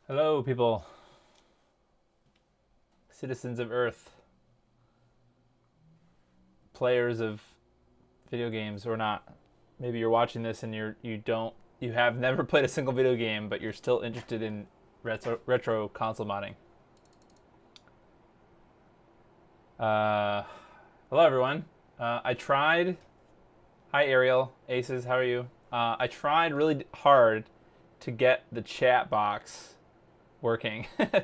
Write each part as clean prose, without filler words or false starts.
Hello, people, citizens of Earth, players of video games or not. Maybe you're watching this and you have never played a single video game, but you're still interested in retro console modding. Uh, Hello, everyone. I tried. Hi, Ariel, Aces. How are you? I tried really hard to get the chat box working. And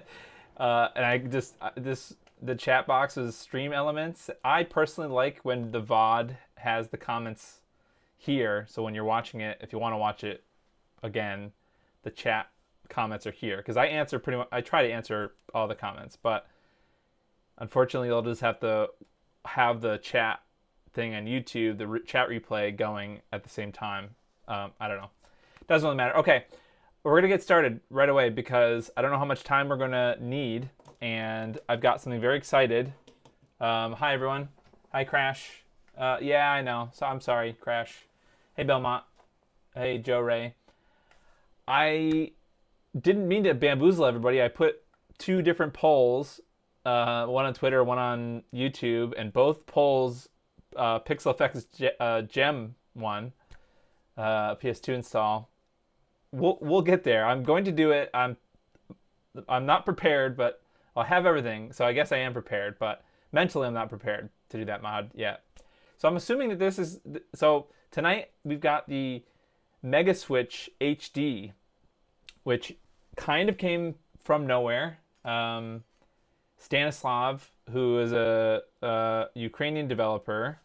I just this the chat box was stream elements. I personally like when the VOD has the comments here. So when you're watching it, if you want to watch it again, the chat comments are here because I answer pretty much. I try to answer all the comments, but unfortunately, they'll just have to have the chat thing on YouTube, the chat replay going at the same time. I don't know. Doesn't really matter. Okay, we're going to get started right away because I don't know how much time we're going to need, and I've got something very excited. Hi, everyone. Hi, Crash. Yeah, I know. So I'm sorry, Crash. Hey, Belmont. Hey, Joe Ray. I didn't mean to bamboozle everybody. I put two different polls, one on Twitter, one on YouTube, and both polls, Pixel Effects Gem one, PS2 install. We'll get there. I'm going to do it. I'm not prepared, but I'll have everything. So I guess I am prepared, but mentally I'm not prepared to do that mod yet. So I'm assuming that this is so tonight we've got the MegaSwitch HD, which kind of came from nowhere. Stanislav, who is a Ukrainian developer,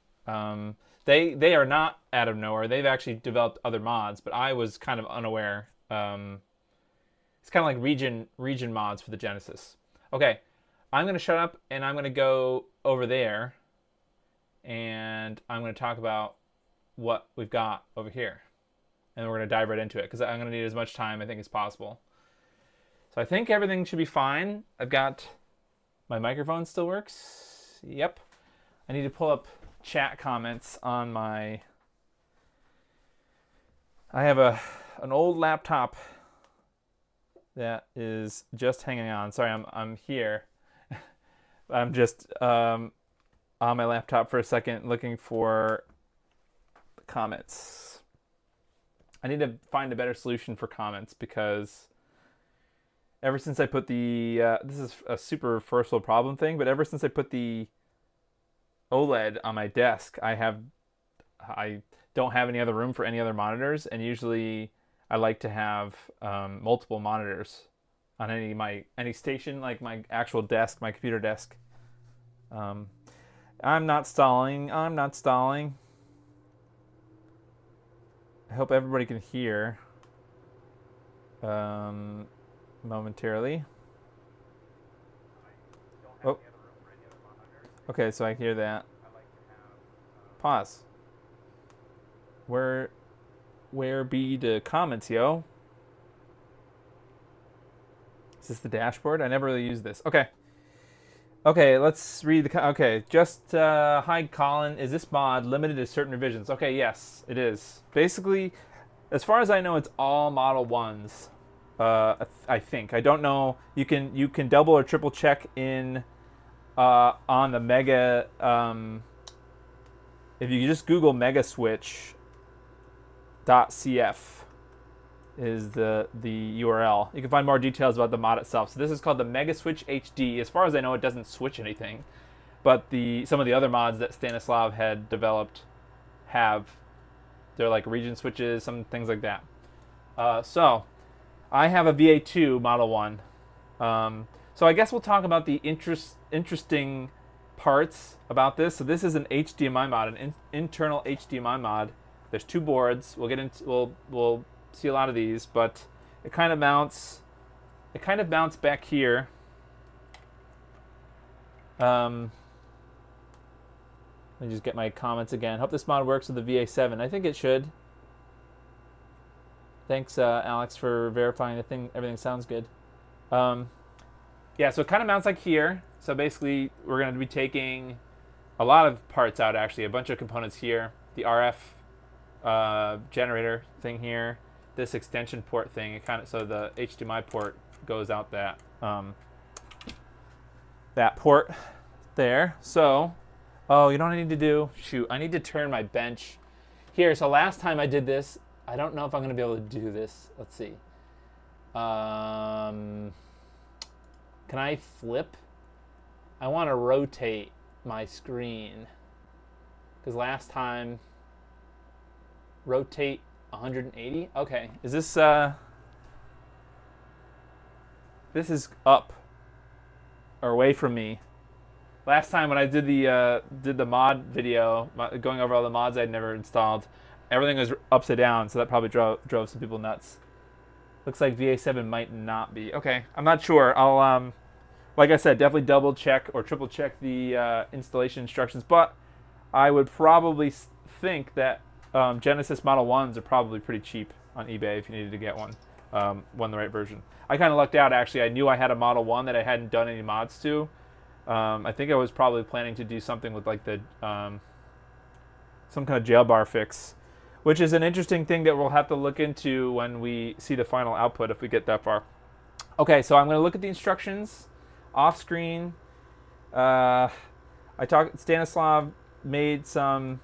they are not out of nowhere. They've actually developed other mods, but I was kind of unaware. It's kind of like region mods for the Genesis. Okay, I'm gonna shut up and I'm gonna go over there, and I'm gonna talk about what we've got over here, and we're gonna dive right into it because I'm gonna need as much time I think as possible. So I think everything should be fine. I've got my microphone still works. Yep. I need to pull up chat comments on my. I have an old laptop that is just hanging on. Sorry, I'm here. I'm just on my laptop for a second looking for comments. I need to find a better solution for comments because ever since I put the this is a super first world problem thing, but ever since I put the OLED on my desk, I don't have any other room for any other monitors, and usually I like to have multiple monitors on any station, like my actual desk, my computer desk. I'm not stalling. I'm not stalling. I hope everybody can hear momentarily. Oh. Okay, so I hear that. Pause. Where be the comments, yo? Is this the dashboard? I never really use this. Okay. Okay, let's read the. Okay, just hi, Colin. Is this mod limited to certain revisions? Okay, yes, it is. Basically, as far as I know, it's all Model 1s. I think. I don't know. You can double or triple check in on the Mega. If you just Google MegaSwitch.cf is the URL. You can find more details about the mod itself. So this is called the MegaSwitch HD. As far as I know, it doesn't switch anything, but some of the other mods that Stanislav had developed they're like region switches, some things like that. So I have a VA2 Model 1. So I guess we'll talk about the interesting parts about this. So this is an HDMI mod, an internal HDMI mod. There's two boards. We'll see a lot of these, but it kind of mounts back here. Let me just get my comments again. Hope this mod works with the VA7. I think it should. Thanks, Alex, for verifying the thing. Everything sounds good. Yeah, so it kind of mounts like here. So basically, we're going to be taking a lot of parts out, actually. A bunch of components here. The RF generator thing here. This extension port thing. So the HDMI port goes out that that port there. So, oh, you know what I need to do? Shoot, I need to turn my bench here. So last time I did this, I don't know if I'm going to be able to do this. Let's see. Can I flip? I want to rotate my screen. Because last time, rotate 180. Okay, is this this is up or away from me. Last time when I did the mod video, going over all the mods I'd never installed, everything was upside down, so that probably drove some people nuts. Looks like VA7 might not be. Okay, I'm not sure. I'll like I said, definitely double check or triple check the installation instructions, but I would probably think that Genesis Model 1s are probably pretty cheap on eBay if you needed to get one, the right version. I kind of lucked out, actually. I knew I had a Model 1 that I hadn't done any mods to. I think I was probably planning to do something with like the some kind of jail bar fix, which is an interesting thing that we'll have to look into when we see the final output if we get that far. Okay, so I'm going to look at the instructions off screen. Stanislav made some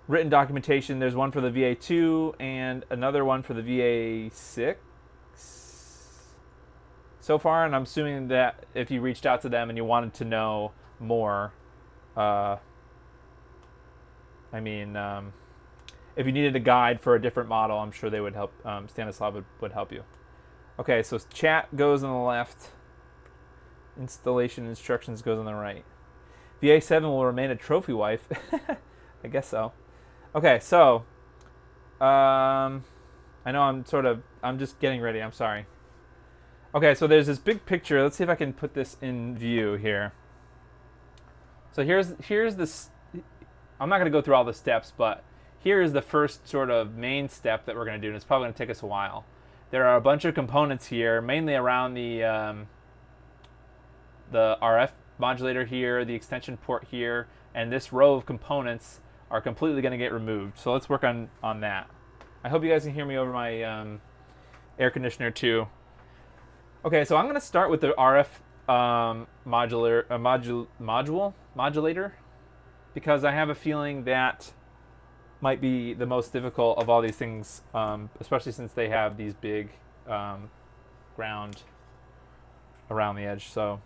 written documentation. There's one for the VA2 and another one for the VA6 so far, and I'm assuming that if you reached out to them and you wanted to know more, if you needed a guide for a different model, I'm sure they would help. Stanislav would help you. Okay, so chat goes on the left. Installation instructions goes on the right. VA7 will remain a trophy wife. I guess so. Okay, so I know I'm just getting ready. I'm sorry. Okay, so there's this big picture. Let's see if I can put this in view here. So here's this. I'm not going to go through all the steps, but here is the first sort of main step that we're going to do, and it's probably going to take us a while. There are a bunch of components here, mainly around the RF modulator here, the extension port here, and this row of components are completely going to get removed. So let's work on that. I hope you guys can hear me over my air conditioner too. Okay, so I'm going to start with the RF modulator, because I have a feeling that might be the most difficult of all these things, especially since they have these big ground around the edge. So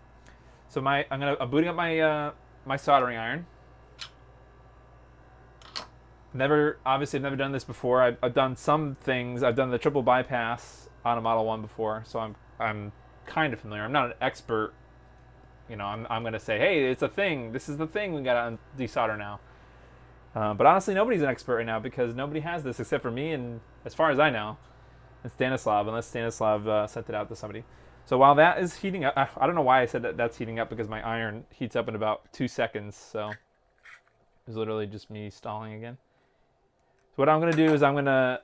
I'm booting up my soldering iron. Obviously I've never done this before. I've done some things. I've done the triple bypass on a Model 1 before, so I'm kind of familiar. I'm not an expert. You know, I'm going to say, hey, it's a thing. This is the thing we got to desolder now. But honestly, nobody's an expert right now because nobody has this except for me and, as far as I know, and Stanislav, unless Stanislav sent it out to somebody. So while that is heating up, I don't know why I said that's heating up, because my iron heats up in about 2 seconds. So it was literally just me stalling again. So what I'm going to do is I'm going to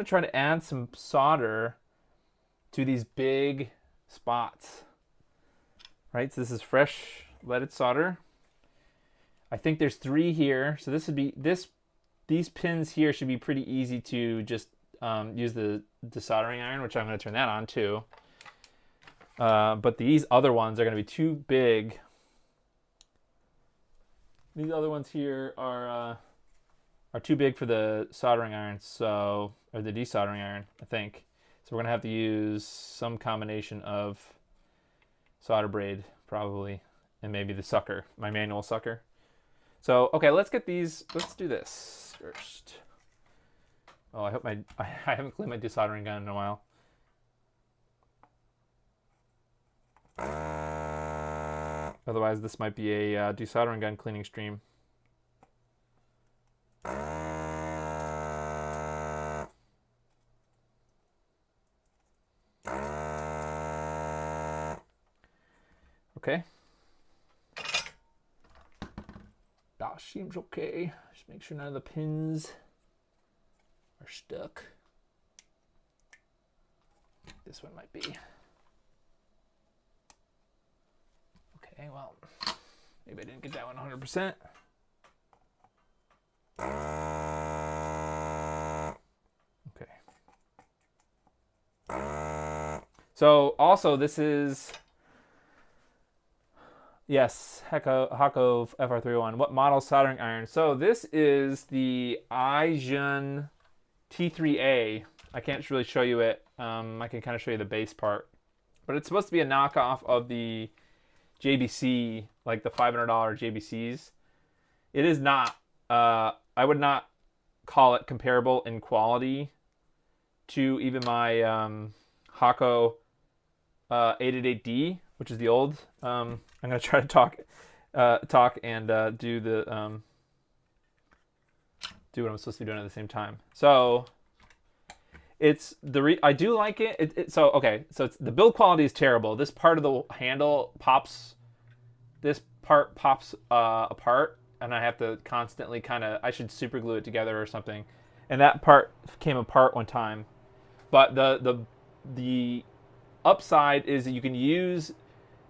try to add some solder to these big spots. Right, so this is fresh leaded solder. I think there's 3 here, so these pins here should be pretty easy to just use the desoldering iron, which I'm going to turn that on too. But these other ones are going to be too big. These other ones here are too big for the soldering iron, or the desoldering iron, I think. So we're going to have to use some combination of solder braid, probably, and maybe the sucker, my manual sucker. So, okay, let's do this first. Oh, I hope I haven't cleaned my desoldering gun in a while. Otherwise, this might be a desoldering gun cleaning stream. Okay. That seems okay. Just make sure none of the pins are stuck. This one might be. Okay, well, maybe I didn't get that one 100%. Okay. So also this is, yes, Hako FR301. What model soldering iron? So this is the Aijun T3A. I can't really show you it. I can kind of show you the base part. But it's supposed to be a knockoff of the JBC, like the $500 JBCs. It is not. I would not call it comparable in quality to even my Hako 888D, which is the old. I'm gonna try to talk and do what I'm supposed to be doing at the same time. So it's I do like it. So okay, so it's, the build quality is terrible. This part of the handle pops. This part pops apart, and I have to constantly I should super glue it together or something. And that part came apart one time. But the upside is that you can use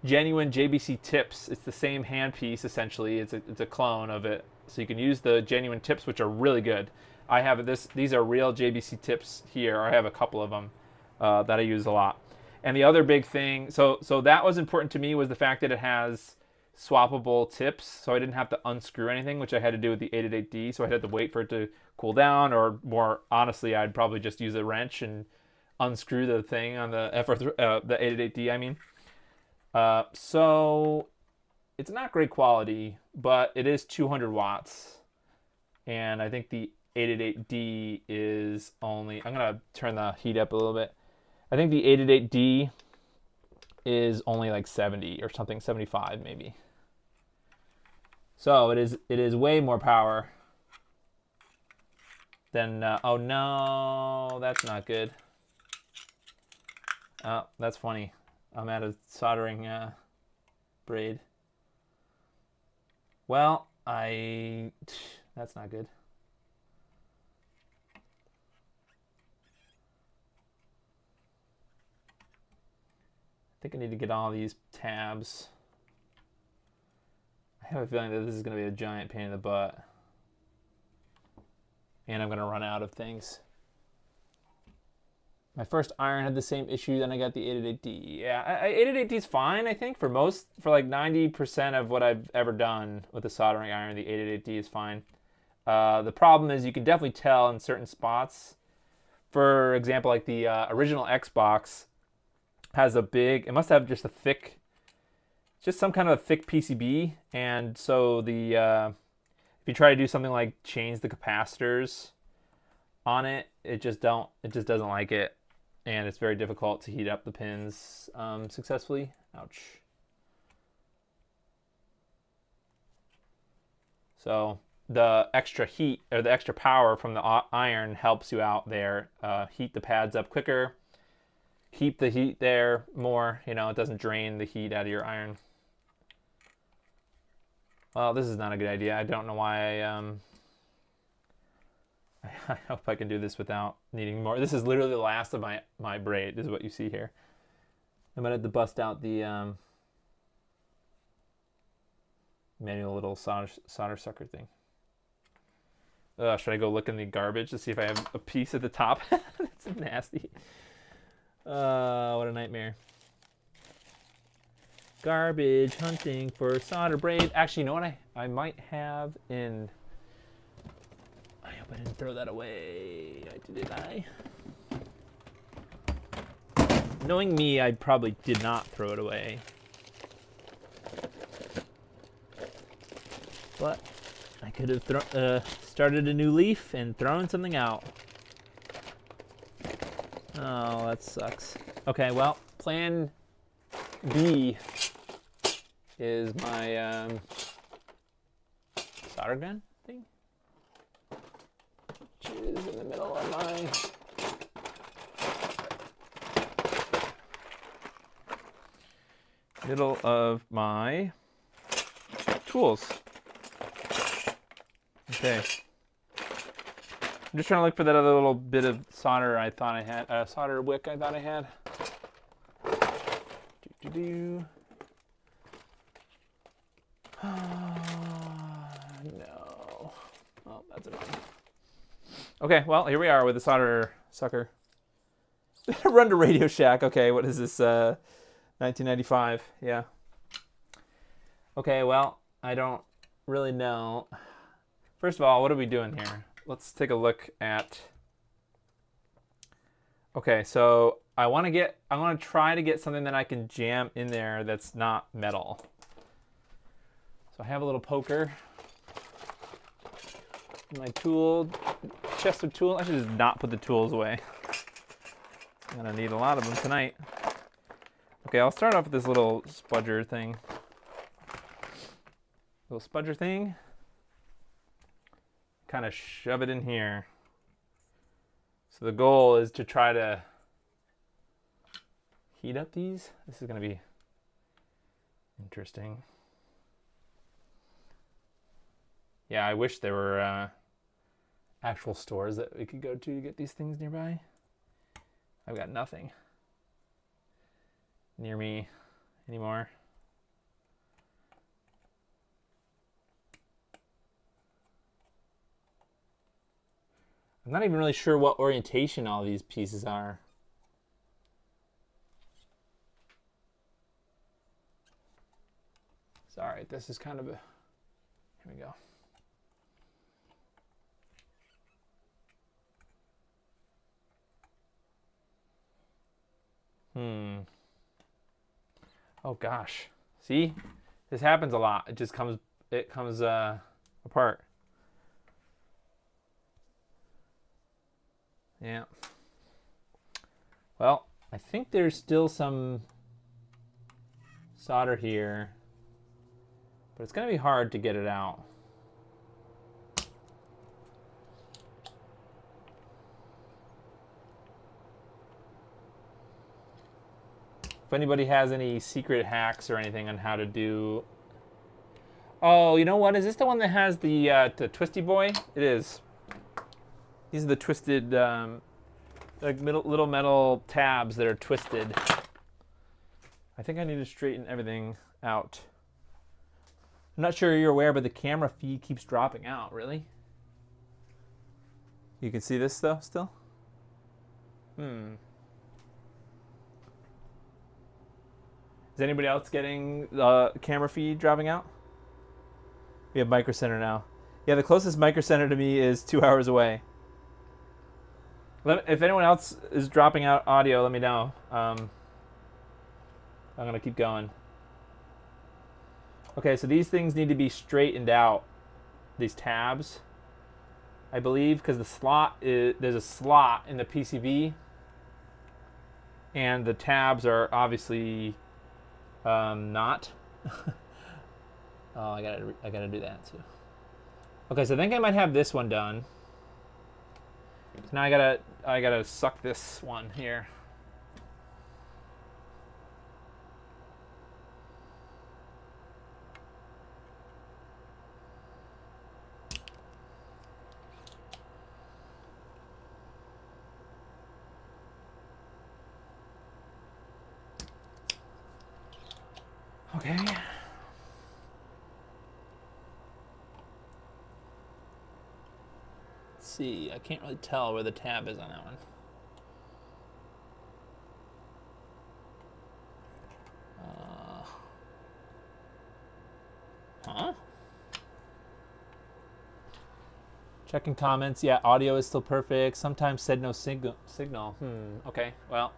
genuine JBC tips. It's the same handpiece essentially. It's a clone of it. So you can use the genuine tips, which are really good. I have this. These are real JBC tips here. I have a couple of them that I use a lot. And the other big thing, so that was important to me, was the fact that it has swappable tips, so I didn't have to unscrew anything, which I had to do with the 888D. So I had to wait for it to cool down, or more honestly, I'd probably just use a wrench and unscrew the thing on the the 888D. I mean, so it's not great quality, but it is 200 watts, and I think the 888D is only. I'm gonna turn the heat up a little bit. I think the 888D is only like 70 or something, 75 maybe. So it is way more power than. Oh no, that's not good. Oh, that's funny. I'm at a soldering braid. Well, that's not good. I think I need to get all these tabs. I have a feeling that this is going to be a giant pain in the butt. And I'm going to run out of things. My first iron had the same issue, then I got the 888D. Yeah, 888D is fine, I think, for like 90% of what I've ever done with a soldering iron, the 888D is fine. The problem is you can definitely tell in certain spots. For example, like the original Xbox has it must have just some kind of a thick PCB, and so if you try to do something like change the capacitors on it, it just doesn't like it, and it's very difficult to heat up the pins successfully. Ouch. So the extra heat or the extra power from the iron helps you out there, heat the pads up quicker, keep the heat there more, it doesn't drain the heat out of your iron. Well, this is not a good idea. I don't know why I hope I can do this without needing more. This is literally the last of my braid. This is what you see here. I'm going to have to bust out the manual little solder sucker thing. Should I go look in the garbage to see if I have a piece at the top? That's nasty. What a nightmare. Garbage hunting for solder braid. Actually, you know what I might have in. I hope I didn't throw that away. Did I? Knowing me, I probably did not throw it away. But I could have started a new leaf and thrown something out. Oh, that sucks. Okay, well, plan B is my solder gun thing, which is in the middle of my tools. Okay. I'm just trying to look for that other little bit of solder I thought I had, solder wick I thought I had. No. Oh, that's annoying. Okay, well, here we are with the solder sucker. Run to Radio Shack. Okay, what is this? 1995. Yeah. Okay, well, I don't really know. First of all, what are we doing here? Let's take a look at. Okay, so I want to try to get something that I can jam in there that's not metal. So I have a little poker. My tool, chest of tools. I should just not put the tools away. I'm gonna need a lot of them tonight. Okay, I'll start off with this little spudger thing. Little spudger thing. Kind of shove it in here. So the goal is to try to heat up these. This is gonna be interesting. Yeah, I wish there were actual stores that we could go to get these things nearby. I've got nothing near me anymore. I'm not even really sure what orientation all these pieces are. Sorry, this is kind of a... Here we go. Oh gosh. See? This happens a lot. It comes apart. Yeah. Well, I think there's still some solder here, but it's going to be hard to get it out. If anybody has any secret hacks or anything on how to do... Oh, you know what? Is this the one that has the twisty boy? It is. These are the twisted, like little metal tabs that are twisted. I think I need to straighten everything out. I'm not sure you're aware, but the camera feed keeps dropping out. Really? You can see this though still? Is anybody else getting the camera feed dropping out? We have Micro Center now. Yeah, the closest Micro Center to me is 2 hours away. If anyone else is dropping out audio, let me know. I'm going to keep going. Okay, so these things need to be straightened out. These tabs, I believe, because there's a slot in the PCB, and the tabs are obviously not. Oh, I gotta do that too. Okay, so I think I might have this one done. So now I gotta suck this one here. Okay. Let's see, I can't really tell where the tab is on that one. Huh? Checking comments. Yeah, audio is still perfect. Sometimes said no signal. Okay, well,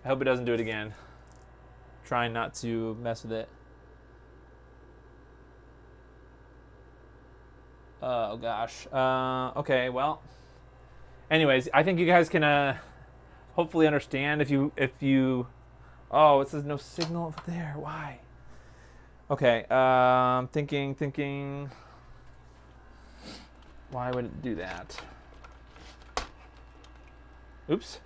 I hope it doesn't do it again. Trying not to mess with it. Oh gosh. Okay, well. Anyways, I think you guys can hopefully understand if you oh, it says no signal over there. Why? Okay, thinking why would it do that? Oops.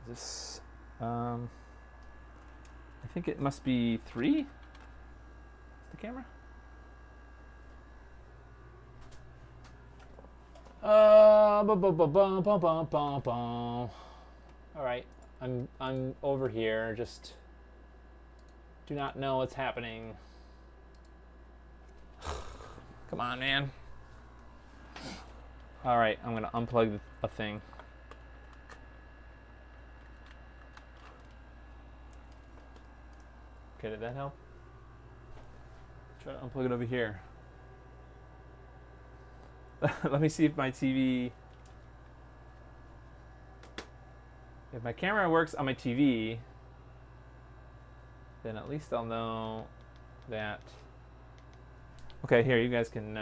This I think it must be 3. Is the camera? All right, I'm over here. Just do not know what's happening. Come on, man. All right, I'm gonna unplug a thing. Okay, did that help? Try to unplug it over here. Let me see if my TV... If my camera works on my TV, then at least I'll know that... Okay, here, you guys can...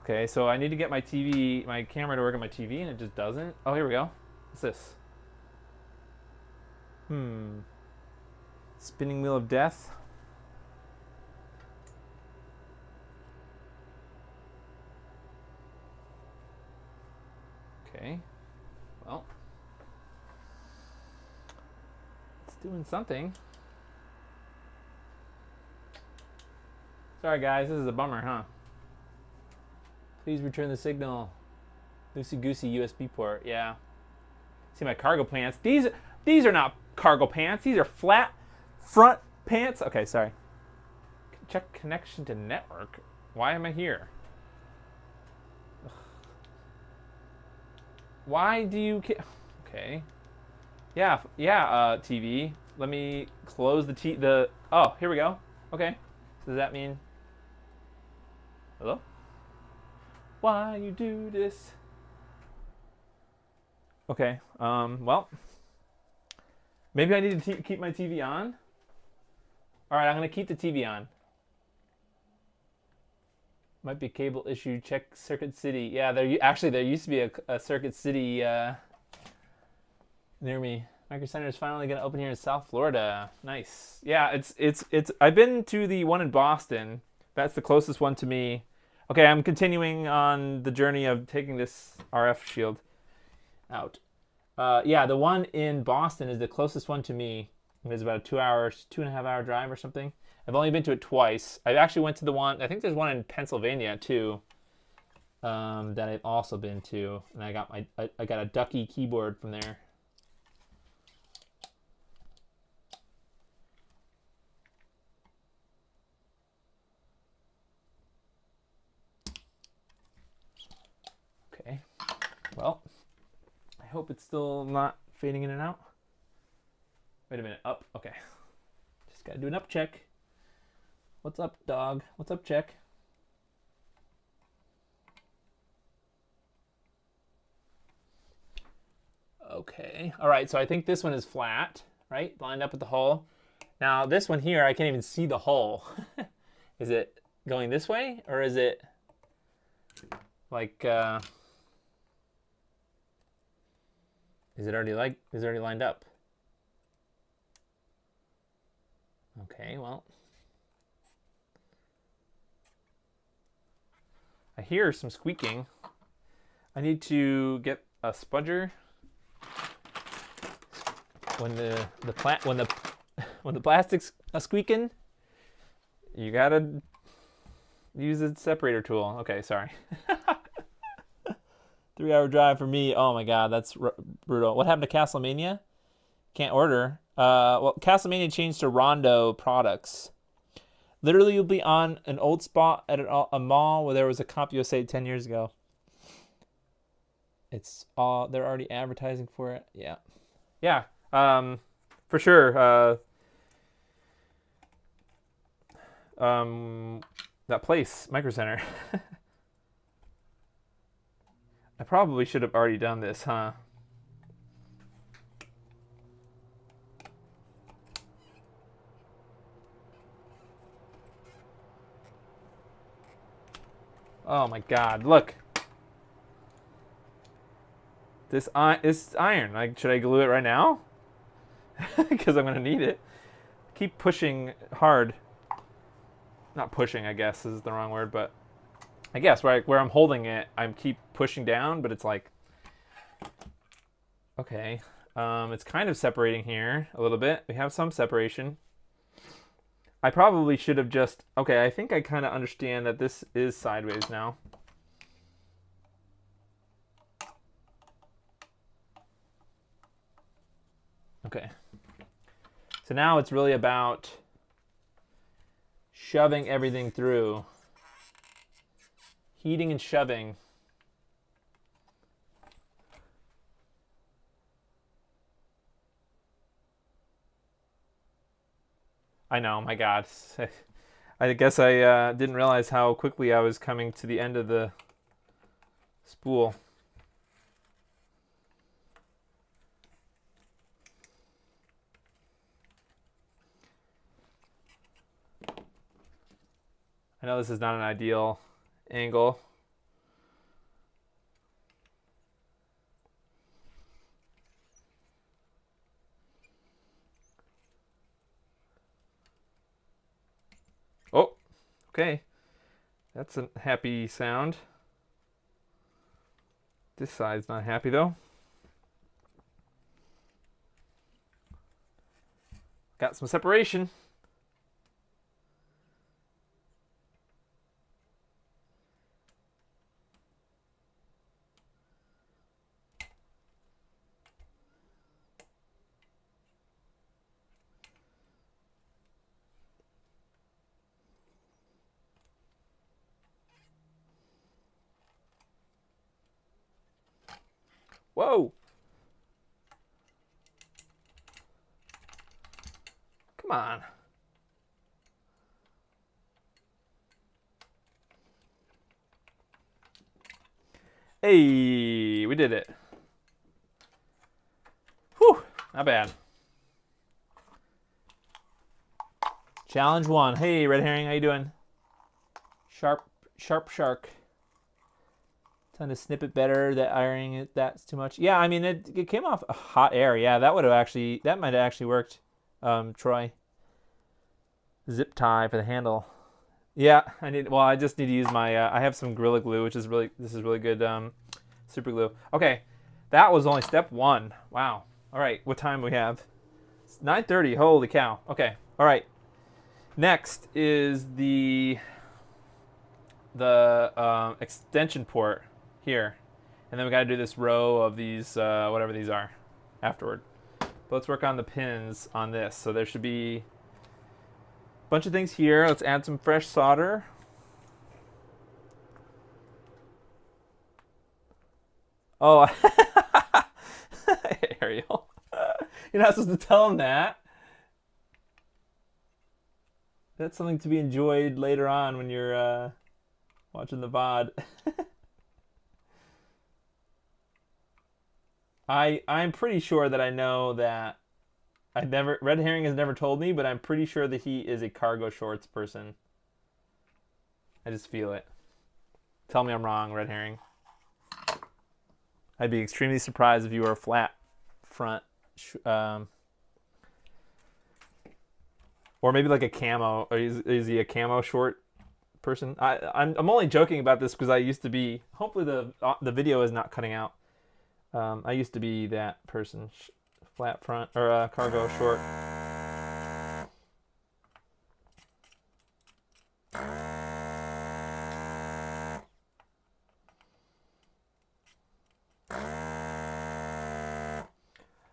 Okay, so I need to get my camera to work on my TV, and it just doesn't. Oh, here we go. What's this? Spinning wheel of death. Okay. Well, it's doing something. Sorry, guys. This is a bummer, huh? Please return the signal. Loosey-goosey USB port. Yeah. See my cargo pants. These are not cargo pants. These are flat front pants. Okay, sorry. Check connection to network. Why am I here? Ugh. Why do you... Okay. Yeah, TV. Let me close the... Oh, here we go. Okay. So does that mean... Hello? Why you do this? Okay. Well, maybe I need to keep my TV on. All right, I'm gonna keep the TV on. Might be a cable issue. Check Circuit City. Yeah, there used to be a Circuit City near me. Micro Center is finally gonna open here in South Florida. Nice. Yeah, it's. I've been to the one in Boston. That's the closest one to me. Okay, I'm continuing on the journey of taking this RF shield out. Yeah, the one in Boston is the closest one to me. It's about a 2.5 hour drive or something. I've only been to it twice. I actually went to the one, I think there's one in Pennsylvania too, that I've also been to. And I got a Ducky keyboard from there. Okay, well, I hope it's still not fading in and out. Wait a minute, up, okay. Just gotta do an up check. What's up, dog? What's up, check? Okay, all right, so I think this one is flat, right? Lined up with the hole. Now this one here, I can't even see the hole. Is it going this way, or is it like, is it already lined up? Okay, well. I hear some squeaking. I need to get a spudger. When the plastic's squeaking, you gotta use a separator tool. Okay, sorry. 3-hour drive for me. Oh my god, that's brutal. What happened to Castlemania? Can't order. Well, Castlemania changed to Rondo products. Literally, you'll be on an old spot at a mall where there was a Comp USA 10 years ago. It's all, they're already advertising for it. Yeah. Yeah, for sure. That place, Micro Center. I probably should have already done this, huh? Oh my god, look. This iron. Like, should I glue it right now? Because I'm going to need it. Keep pushing hard. Not pushing, I guess, is the wrong word, but I guess where I'm holding it, I keep pushing down, but it's like, okay. It's kind of separating here a little bit. We have some separation. I probably should have just... Okay, I think I kind of understand that this is sideways now. Okay. So now it's really about shoving everything through. Heating and shoving. I know, my God. I guess I didn't realize how quickly I was coming to the end of the spool. I know this is not an ideal angle. Oh, okay. That's a happy sound. This side's not happy though. Got some separation. Whoa! Come on. Hey, we did it. Whew, not bad. Challenge 1. Hey, Red Herring, how you doing? Sharp shark. Trying to snip it better. That ironing it, that's too much. Yeah, I mean it came off hot air. Yeah, that might have actually worked. Troy. Zip tie for the handle. Yeah, I just need to use my I have some Gorilla Glue, which is really good super glue. Okay. That was only step 1. Wow. All right, what time we have? It's 9:30. Holy cow. Okay. All right. Next is the extension port here, and then we got to do this row of these whatever these are afterward. But let's work on the pins on this. So there should be a bunch of things here. Let's add some fresh solder. Oh, Ariel, you're not supposed to tell him that. That's something to be enjoyed later on when you're watching the VOD. I'm pretty sure that I know that Red Herring has never told me, but I'm pretty sure that he is a cargo shorts person. I just feel it. Tell me I'm wrong, Red Herring. I'd be extremely surprised if you were a flat front, or maybe like a camo. Or is he a camo short person? I'm only joking about this because I used to be. Hopefully the video is not cutting out. I used to be that person, flat front or cargo short.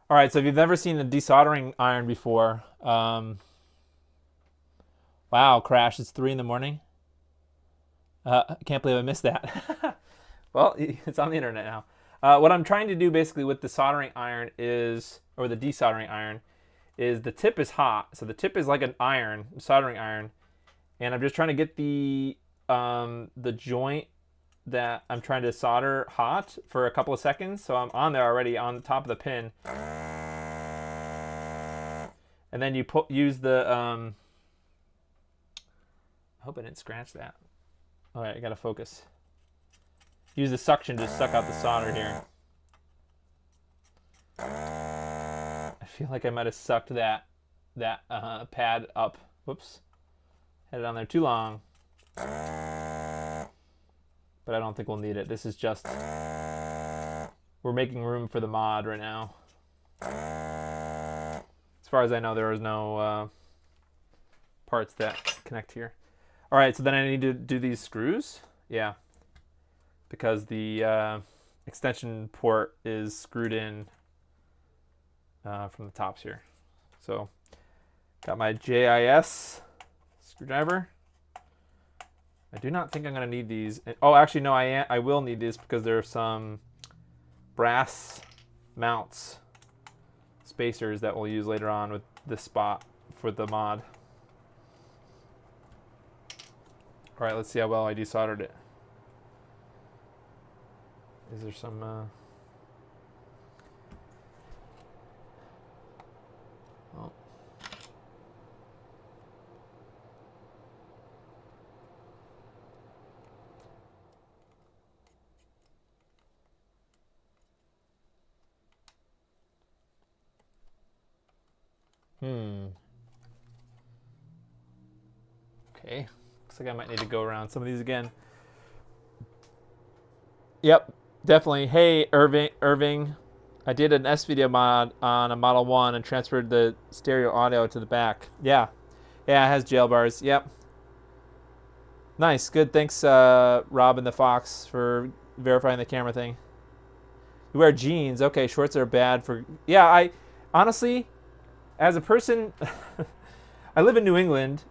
All right, so if you've never seen a desoldering iron before, wow, Crash, it's 3 in the morning. I can't believe I missed that. Well, it's on the internet now. What I'm trying to do basically with the soldering iron is, or the desoldering iron, is the tip is hot. So the tip is like an iron, soldering iron, and I'm just trying to get the joint that I'm trying to solder hot for a couple of seconds. So I'm on there already on the top of the pin. And then you use the, I hope I didn't scratch that. All right, I gotta focus. Use the suction to suck out the solder here. I feel like I might have sucked that pad up. Whoops. Had it on there too long. But I don't think we'll need it. This is just, we're making room for the mod right now. As far as I know, there is no parts that connect here. All right, so then I need to do these screws. Yeah. Because the extension port is screwed in from the tops here. So got my JIS screwdriver. I do not think I'm going to need these. Oh, actually, no, I will need these because there are some brass mounts, spacers that we'll use later on with this spot for the mod. All right, let's see how well I desoldered it. Is there some... oh. Okay. Looks like I might need to go around some of these again. Yep, definitely. Hey, Irving. I did an S-Video mod on a Model 1 and transferred the stereo audio to the back. Yeah. Yeah, it has jail bars. Yep. Nice. Good. Thanks, Rob and the Fox, for verifying the camera thing. You wear jeans. Okay, shorts are bad for... Yeah, I... Honestly, as a person... I live in New England,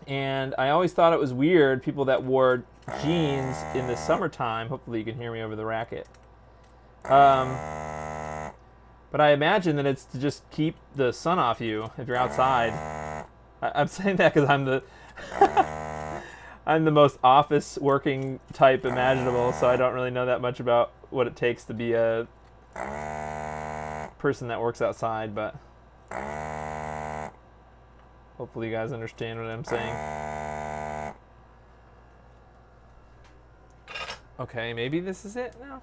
and I always thought it was weird, people that wore jeans in the summertime. Hopefully you can hear me over the racket. But I imagine that it's to just keep the sun off you if you're outside. I'm saying that because I'm the... I'm the most office working type imaginable, so I don't really know that much about what it takes to be a person that works outside, but hopefully you guys understand what I'm saying. Okay, maybe this is it now.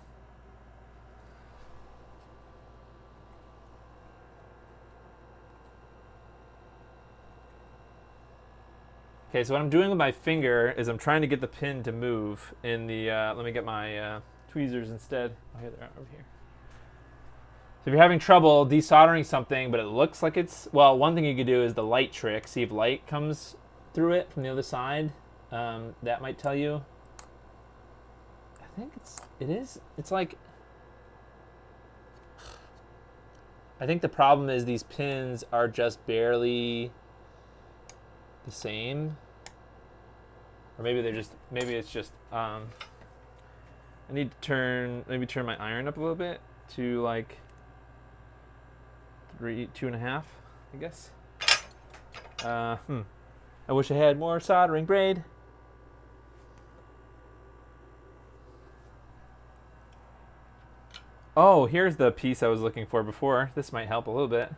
Okay, so what I'm doing with my finger is I'm trying to get the pin to move in the, let me get my tweezers instead. Oh, here they are, over here. So if you're having trouble desoldering something, but it looks like it's, well, one thing you could do is the light trick. See if light comes through it from the other side. That might tell you. I think it's like, I think the problem is these pins are just barely the same. Or maybe they're just, maybe it's just, I need to maybe turn my iron up a little bit to like 2.5, I guess. I wish I had more soldering braid. Oh, here's the piece I was looking for before. This might help a little bit.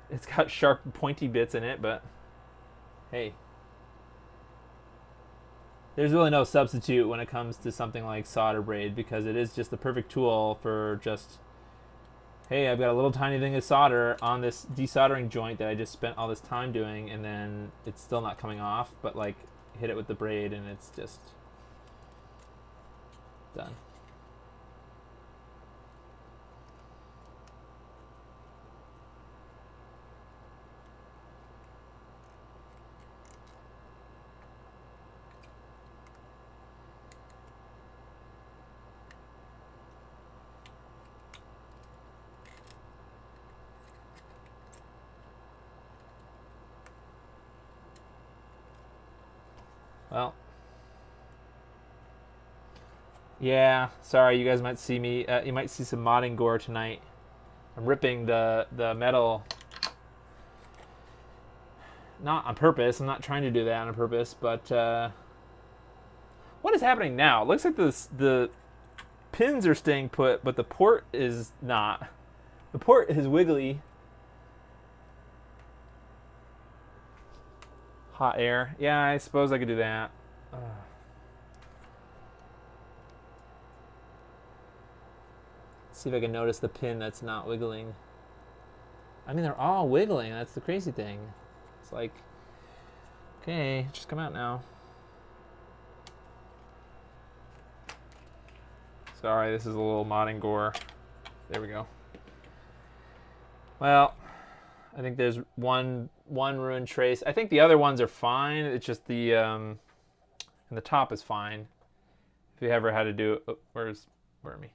It's got sharp, pointy bits in it, but hey. There's really no substitute when it comes to something like solder braid, because it is just the perfect tool for just, hey, I've got a little tiny thing of solder on this desoldering joint that I just spent all this time doing, and then it's still not coming off, but like hit it with the braid and it's just done. Well, yeah, sorry, you guys might see me, you might see some modding gore tonight. I'm ripping the metal, not on purpose, I'm not trying to do that on purpose, but what is happening now? It looks like the pins are staying put, but the port is not. The port is wiggly. Hot air. Yeah, I suppose I could do that. See if I can notice the pin that's not wiggling. I mean, they're all wiggling. That's the crazy thing. It's like, okay, just come out now. Sorry, this is a little modding gore. There we go. Well, I think there's one ruined trace. I think the other ones are fine. It's just the and the top is fine. If you ever had to do, oh, where are me?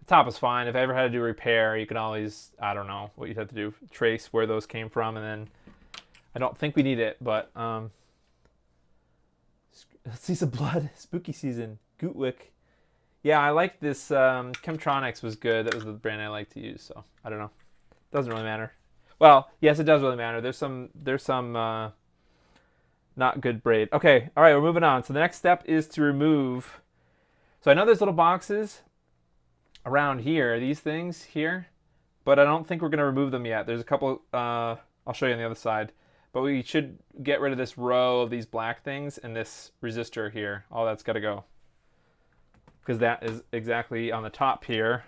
The top is fine. If I ever had to do repair, you can always, I don't know what you'd have to do, trace where those came from, and then I don't think we need it, but Let's see some blood. Spooky season. Gootwick. Yeah, I like this. Chemtronics was good. That was the brand I like to use. So I don't know. Doesn't really matter. Well, yes, it does really matter. There's some not good braid. Okay, all right, we're moving on. So the next step is to remove. So I know there's little boxes around here, these things here, but I don't think we're gonna remove them yet. There's a couple. I'll show you on the other side. But we should get rid of this row of these black things and this resistor here. All that's got to go. Because that is exactly on the top here.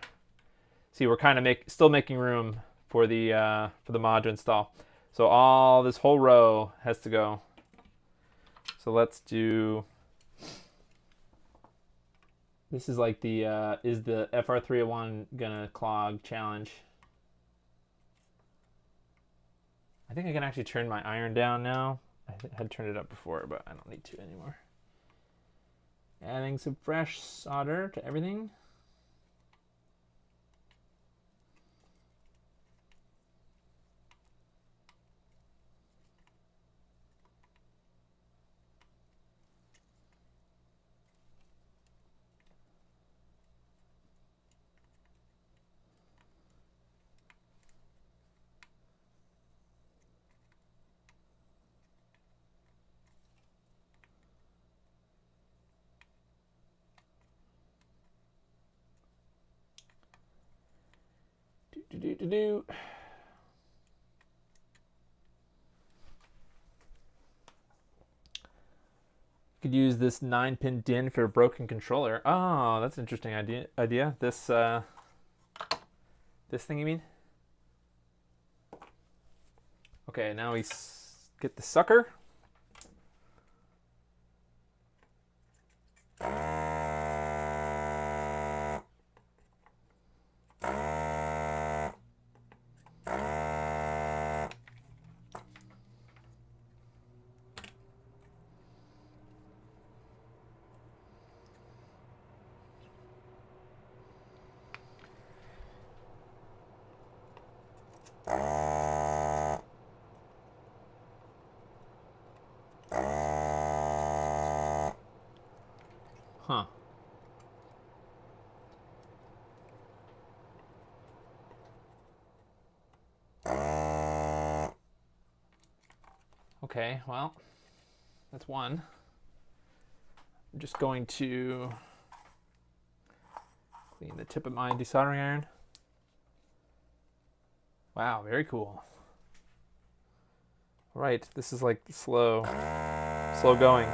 See, we're kind of still making room for the mod to install. So all this whole row has to go. So let's do. This is like the is the FR301 gonna clog challenge. I think I can actually turn my iron down now. I had turned it up before, but I don't need to anymore. Adding some fresh solder to everything. Do. Could use this 9-pin DIN for a broken controller. Oh, that's an interesting idea. This thing, you mean? Okay, now we get the sucker. Huh. Okay, well, that's one. I'm just going to clean the tip of my desoldering iron. Wow, very cool. Right, this is like slow going.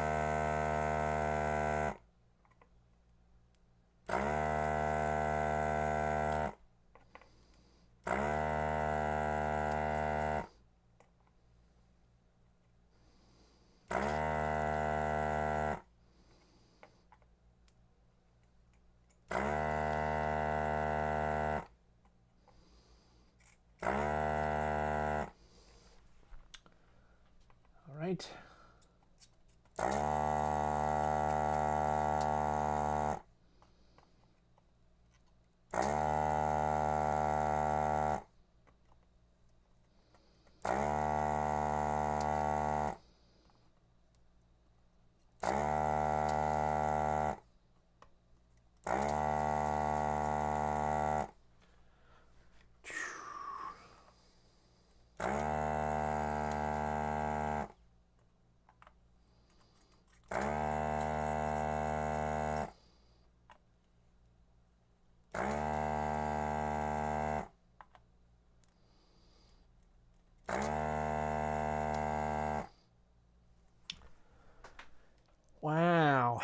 Right. Wow.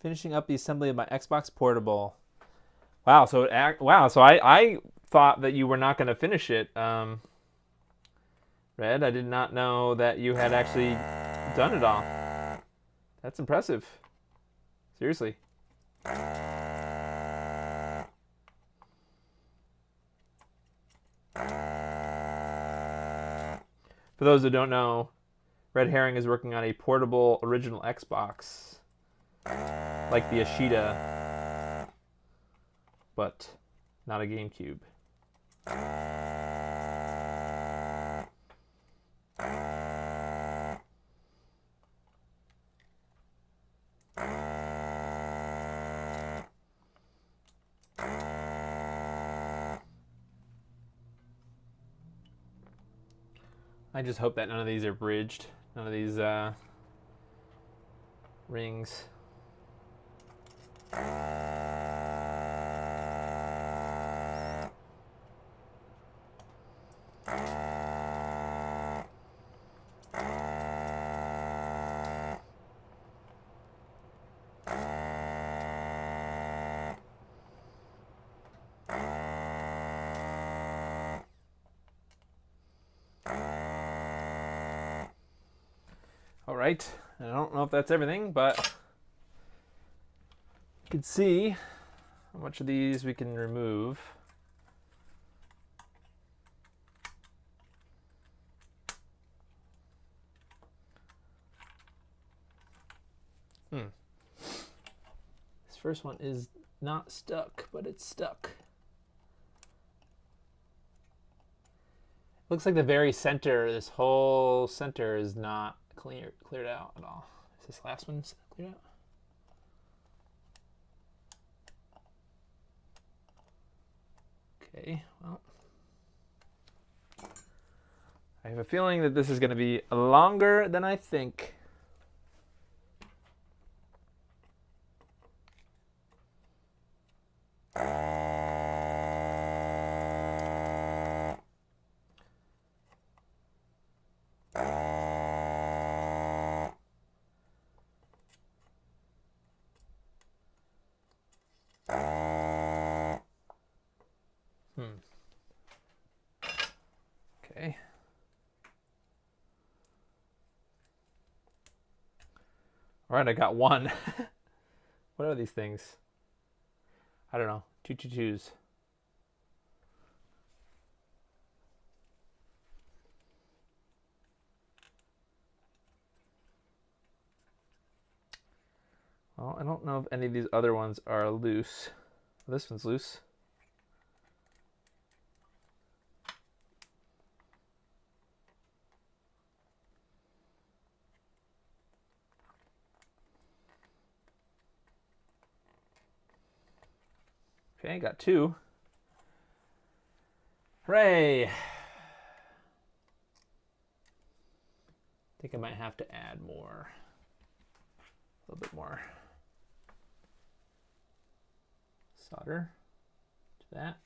Finishing up the assembly of my Xbox Portable. Wow, so I thought that you were not going to finish it. Red, I did not know that you had actually done it all. That's impressive. Seriously. For those who don't know, Red Herring is working on a portable original Xbox, like the Ashita, but not a GameCube. I just hope that none of these are bridged. None of these rings. All right, I don't know if that's everything, but you can see how much of these we can remove. This first one is not stuck, but it's stuck. Looks like the very center, this whole center is not cleared out at all. Is this last one cleared out? Okay, well. I have a feeling that this is going to be longer than I think. Okay. All right, I got one. What are these things? I don't know. 222s. Well, I don't know if any of these other ones are loose. This one's loose. Okay, got two. Hooray! I think I might have to add more. A little bit more solder to that.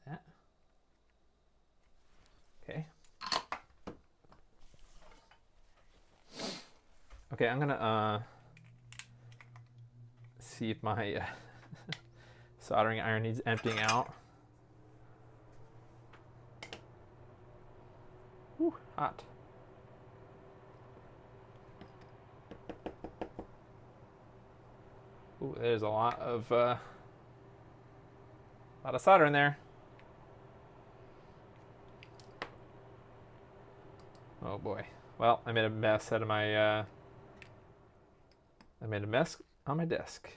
That. Okay. Okay, I'm gonna see if my soldering iron needs emptying out. Ooh, hot. Ooh, there's a lot of solder in there. Oh boy. Well, I made a mess out of my. I made a mess on my desk.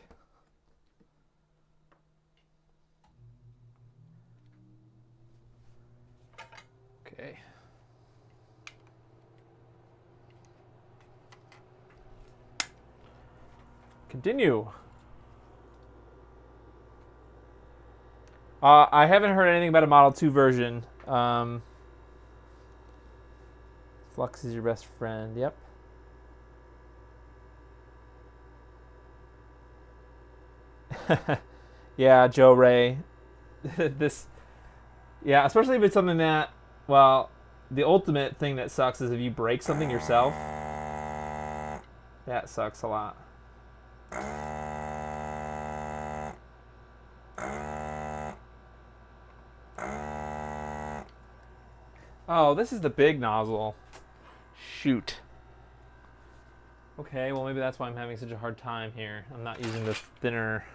Okay. Continue. I haven't heard anything about a Model 2 version. Flux is your best friend. Yep. Yeah, Joe Ray. This, yeah, especially if it's something that, well, the ultimate thing that sucks is if you break something yourself. That sucks a lot. Oh, this is the big nozzle. Shoot. Okay, well maybe that's why I'm having such a hard time here. I'm not using the thinner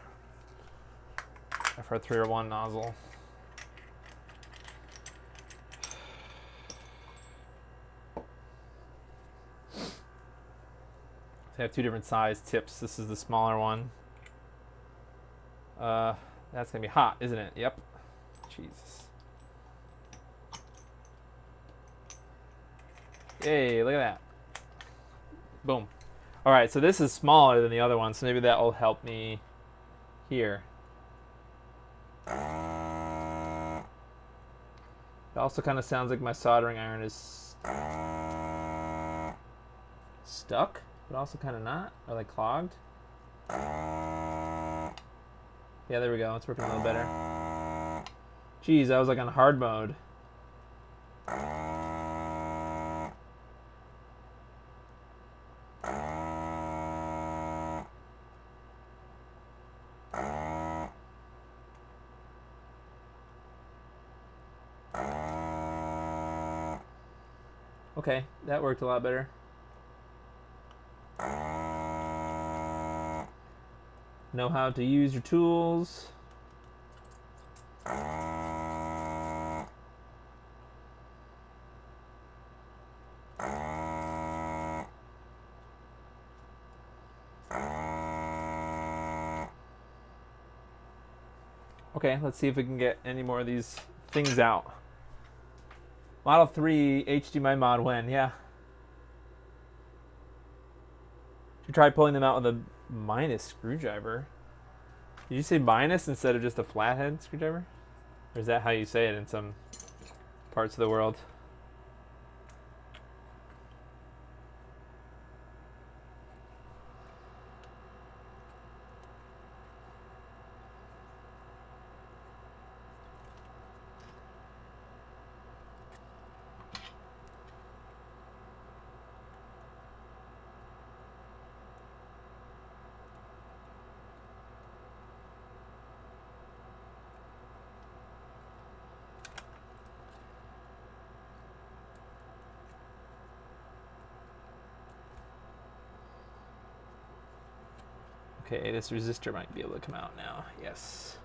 FR301 nozzle. I have two different size tips. This is the smaller one. That's gonna be hot, isn't it? Yep. Jesus. Yay, look at that. Boom. All right, so this is smaller than the other one, so maybe that will help me here. also kind of sounds like my soldering iron is stuck, but also kind of not, or like clogged. Yeah, there we go. It's working a little better. Jeez, I was like on hard mode. Okay, that worked a lot better. Know how to use your tools. Okay, let's see if we can get any more of these things out. Model 3 HDMI mod when? Yeah. Should try pulling them out with a minus screwdriver. Did you say minus instead of just a flathead screwdriver? Or is that how you say it in some parts of the world? Okay, this resistor might be able to come out now. Yes.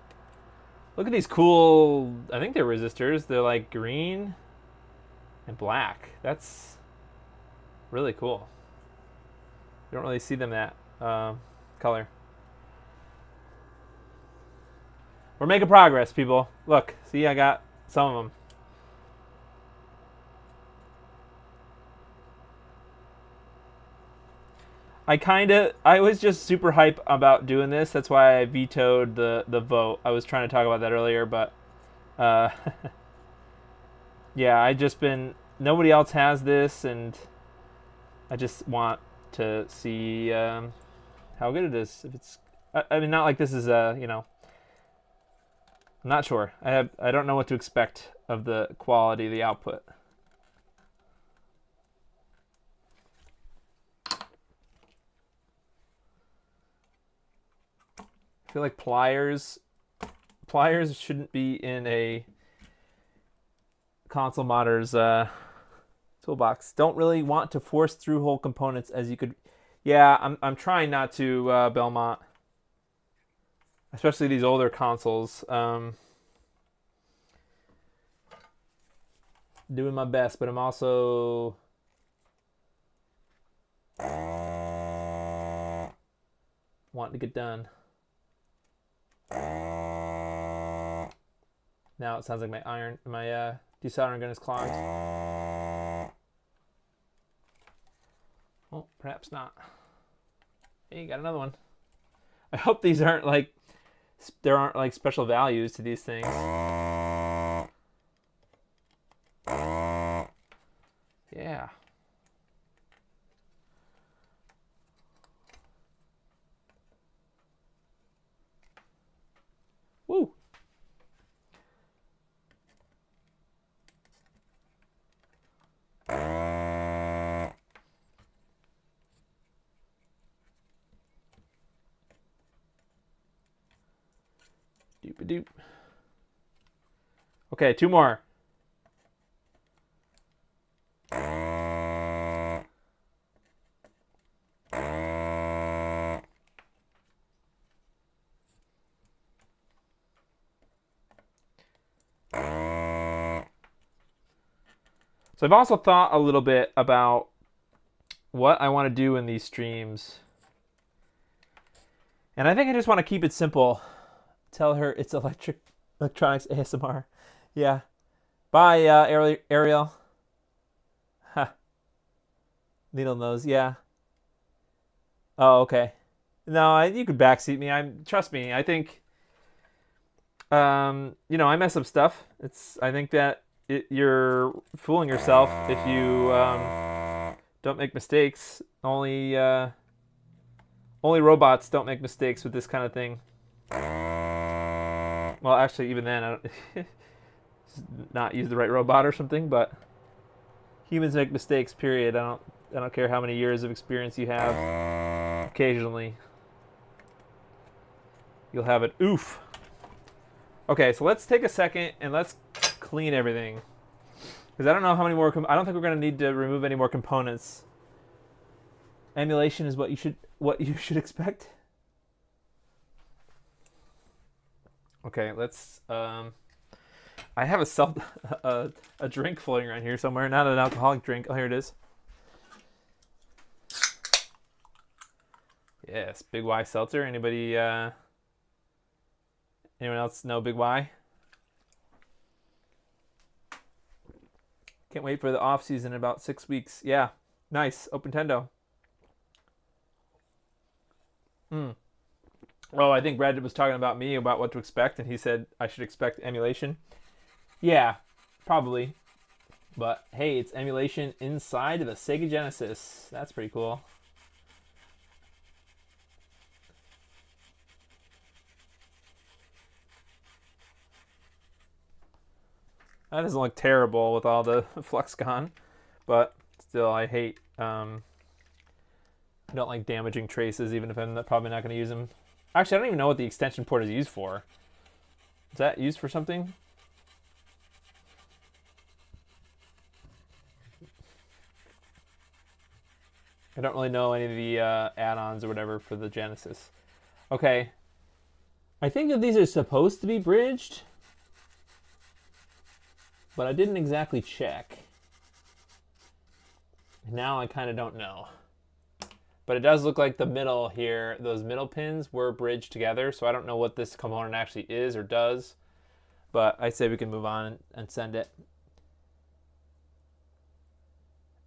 Look at these cool, I think they're resistors. They're like green and black. That's really cool. You don't really see them that color. We're making progress, people. Look, see, I got some of them. I was just super hype about doing this. That's why I vetoed the vote. I was trying to talk about that earlier, but yeah, nobody else has this, and I just want to see how good it is. If it's, I mean, not like this is I'm not sure. I don't know what to expect of the quality of the output. I feel like pliers shouldn't be in a console modder's toolbox. Don't really want to force through whole components as you could. Yeah, I'm trying not to, Belmont. Especially these older consoles. Doing my best, but I'm also wanting to get done. Now it sounds like my desoldering gun is clogged. Well, perhaps not. Hey, you got another one. I hope these aren't like, there aren't like special values to these things. Yeah. Woo. Doop-a-doop. Okay, two more. So I've also thought a little bit about what I want to do in these streams. And I think I just want to keep it simple. Tell her it's electronics ASMR. Yeah. Bye, Ariel. Ha. Needle nose, yeah. Oh, okay. No, you could backseat me. Trust me. I think, I mess up stuff. I think that you're fooling yourself if you don't make mistakes. Only robots don't make mistakes with this kind of thing. Well, actually, even then, I don't not use the right robot or something, but humans make mistakes. Period. I don't care how many years of experience you have. Occasionally, you'll have an oof. Okay, so let's take a second and let's clean everything, because I don't know how many more. I don't think we're going to need to remove any more components. Emulation is what you should expect. Okay, let's. I have a drink floating around here somewhere. Not an alcoholic drink. Oh, here it is. Yes, Big Y seltzer. Anybody? Anyone else know Big Y? Can't wait for the off season in about 6 weeks. Yeah, nice. Open Tendo. Oh, I think Brad was talking about me about what to expect, and he said I should expect emulation. Yeah, probably. But hey, it's emulation inside of a Sega Genesis. That's pretty cool. That doesn't look terrible with all the flux gone, but still, I hate. I don't like damaging traces, even if I'm probably not going to use them. Actually, I don't even know what the extension port is used for. Is that used for something? I don't really know any of the add-ons or whatever for the Genesis. Okay. I think that these are supposed to be bridged, but I didn't exactly check. Now I kind of don't know. But it does look like the middle here, those middle pins were bridged together, so I don't know what this component actually is or does. But I say we can move on and send it.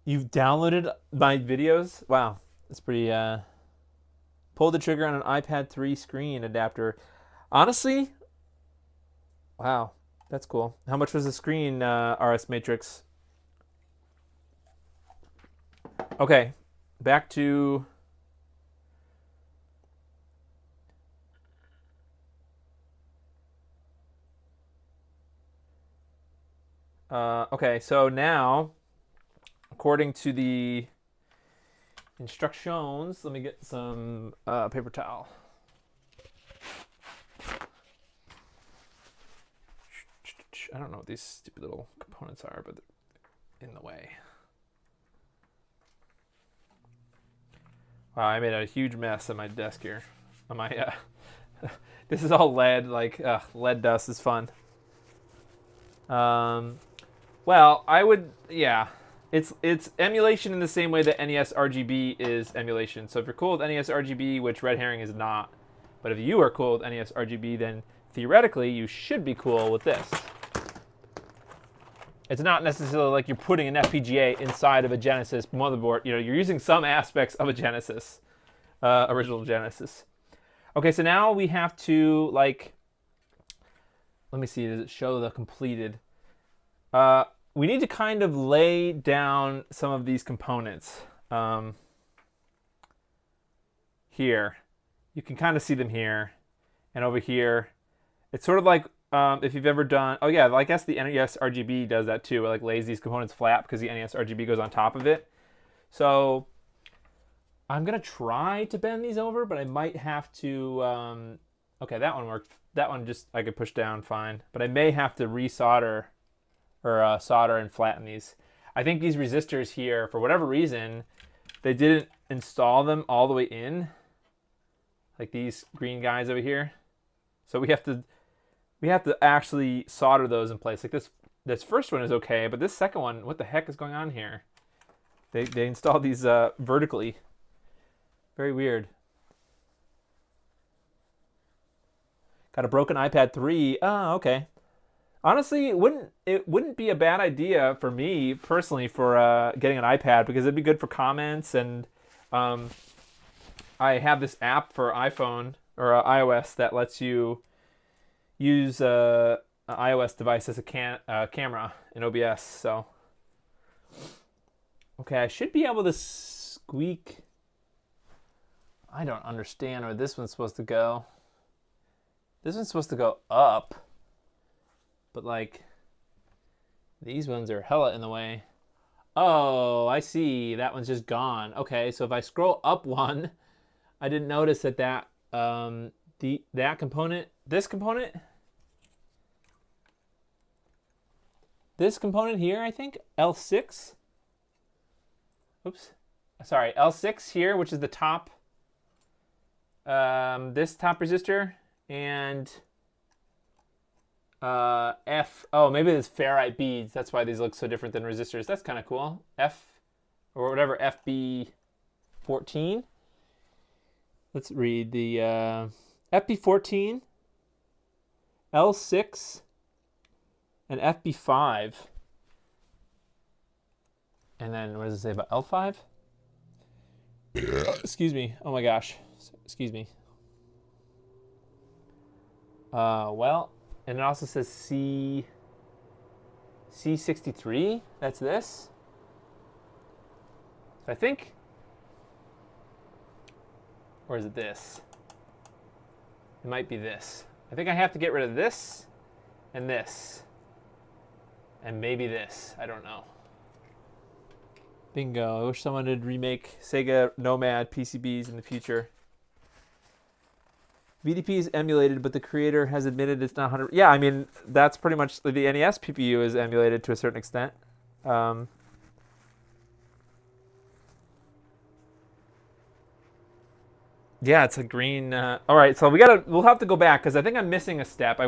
You've downloaded my videos? Wow, that's pretty... Pull the trigger on an iPad 3 screen adapter. Honestly, wow, that's cool. How much was the screen, RS Matrix? Okay, back to... okay, so now, according to the instructions, let me get some paper towel. I don't know what these stupid little components are, but they're in the way. Wow, I made a huge mess on my desk here. On my, this is all lead. Like lead dust is fun. Well, I would, yeah. It's emulation in the same way that NES RGB is emulation. So if you're cool with NES RGB, which Red Herring is not, but if you are cool with NES RGB, then theoretically you should be cool with this. It's not necessarily like you're putting an FPGA inside of a Genesis motherboard. You know, you're using some aspects of a Genesis, original Genesis. Okay, so now we have to, like, let me see, does it show the completed? We need to kind of lay down some of these components. Here. You can kind of see them here. And over here. It's sort of like if you've ever done... Oh, yeah, I guess the NES RGB does that too. It like lays these components flat because the NES RGB goes on top of it. So I'm going to try to bend these over, but I might have to... okay, that one worked. That one just I could push down fine. But I may have to resolder or solder and flatten these. I think these resistors here, for whatever reason, they didn't install them all the way in. Like these green guys over here. So we have to actually solder those in place. Like this first one is okay, but this second one, what the heck is going on here? They installed these vertically. Very weird. Got a broken iPad 3. Oh, okay. Honestly, it wouldn't be a bad idea for me personally for getting an iPad, because it'd be good for comments, and I have this app for iPhone or iOS that lets you use iOS device has a camera in OBS. So, okay, I should be able to squeak. I don't understand where this one's supposed to go. This one's supposed to go up, but like these ones are hella in the way. Oh, I see. That one's just gone. Okay, so if I scroll up one, I didn't notice that that component, this component here, I think L6. Oops, sorry, L6 here, which is the top. This top resistor and F. Oh, maybe it's ferrite beads. That's why these look so different than resistors. That's kind of cool. F or whatever, FB14. Let's read the FB14, L6, and FB5. And then what does it say about L5? Excuse me. Oh my gosh. Excuse me. Well, and it also says C63. That's this. So I think, or is it this? It might be this. I think I have to get rid of this and maybe this. I don't know. Bingo. I wish someone would remake Sega Nomad PCBs in the future. VDP is emulated, but the creator has admitted it's not 100%. Yeah, I mean, that's pretty much the NES PPU is emulated to a certain extent. Yeah, it's a green. All right, so we'll have to go back because I think I'm missing a step. I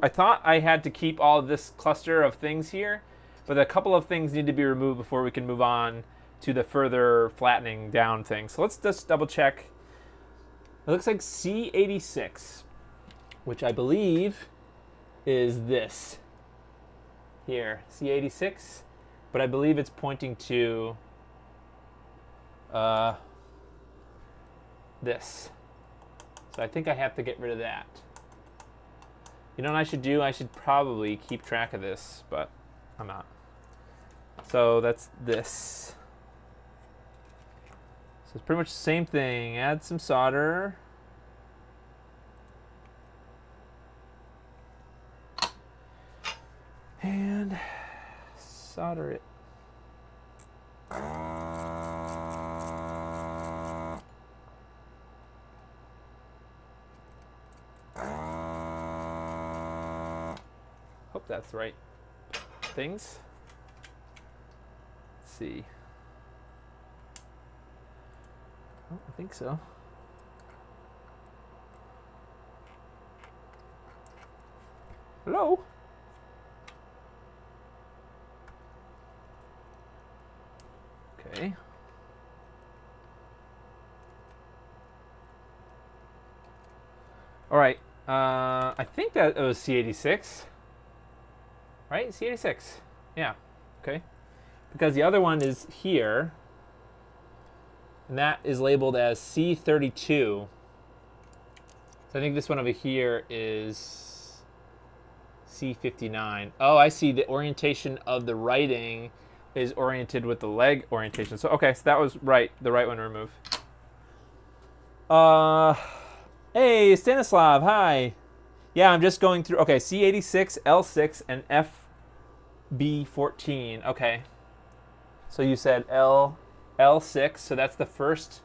thought I had to keep all of this cluster of things here, but a couple of things need to be removed before we can move on to the further flattening down thing. So let's just double check. It looks like C86, which I believe is this here, C86, but I believe it's pointing to this. So I think I have to get rid of that. You know what I should do? I should probably keep track of this, but I'm not. So that's this. So it's pretty much the same thing. Add some solder. And solder it. Hope that's the right things. Let's see. Oh, I think so. Hello? Okay. All right. I think that it was C86. Right? C86. Yeah. Okay. Because the other one is here. And that is labeled as C32. So I think this one over here is C59. Oh, I see. The orientation of the writing is oriented with the leg orientation. So, okay, so that was right. The right one to remove. Hey, Stanislav, hi. Yeah, I'm just going through. Okay, C86, L6, and FB14. Okay. So you said L6, so that's the first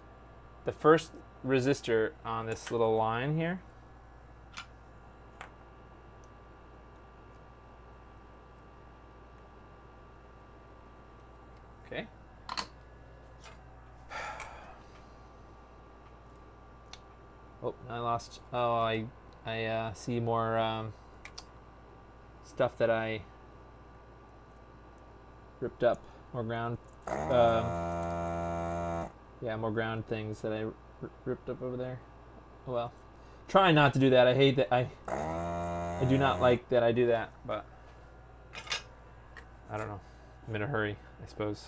resistor on this little line here. Okay. Oh, I lost. Oh, I see more stuff that I ripped up. More ground. Yeah, more ground things that I ripped up over there. Oh well. Try not to do that. I hate that. I do not like that I do that, but I don't know. I'm in a hurry, I suppose.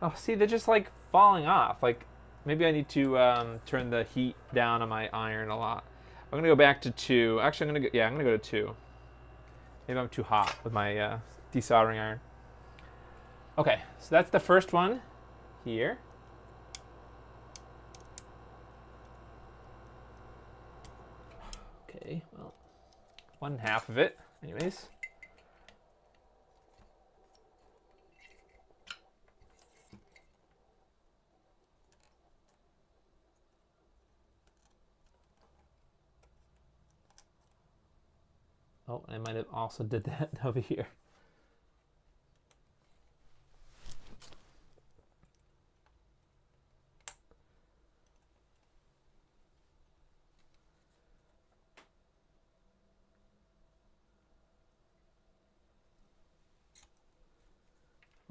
Oh, see, they're just like falling off. Like, Maybe I need to turn the heat down on my iron a lot. I'm gonna go back to 2. Actually, I'm gonna go to 2. Maybe I'm too hot with my desoldering iron. Okay, so that's the first one here. Okay, well, 1/2 of it, anyways. Oh, I might have also did that over here.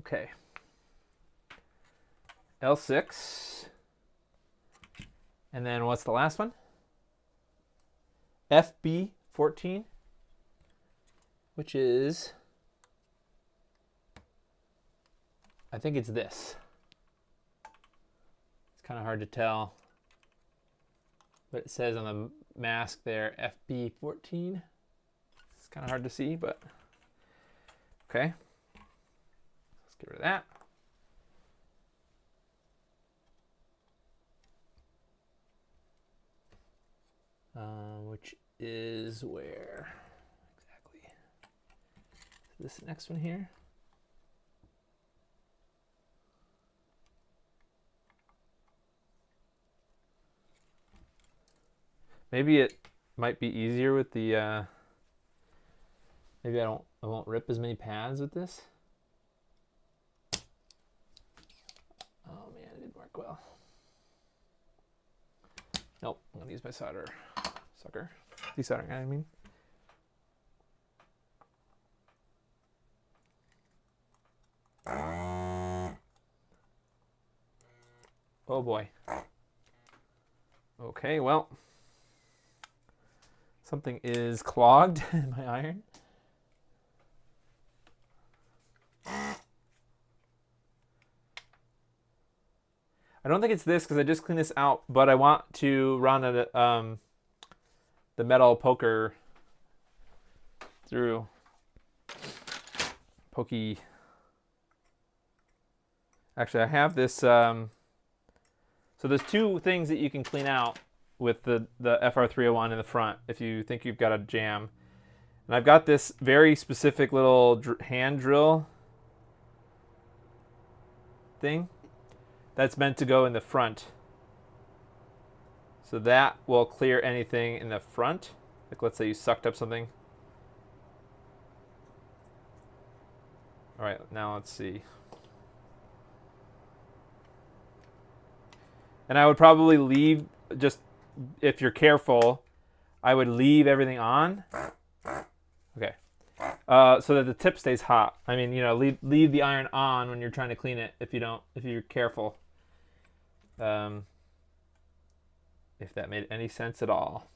Okay. L6. And then what's the last one? FB14, which is, I think it's this. It's kind of hard to tell, but it says on the mask there, FB14. It's kind of hard to see, but okay. Let's get rid of that. Which is where exactly? This next one here. Maybe it might be easier with the. Maybe I won't rip as many pads with this. Oh man, it didn't work well. Nope, I'm gonna use my sucker. Desoldering, I mean. Oh boy. Okay, well, something is clogged in my iron. I don't think it's this because I just cleaned this out, but I want to run the metal poker through. Pokey. Actually, I have this. So there's 2 things that you can clean out with the FR301 in the front if you think you've got a jam. And I've got this very specific little hand drill thing that's meant to go in the front. So that will clear anything in the front. Like let's say you sucked up something. All right, now let's see. And I would probably leave, just if you're careful, I would leave everything on. Okay. So that the tip stays hot. I mean, you know, leave the iron on when you're trying to clean it if you're careful. If that made any sense at all.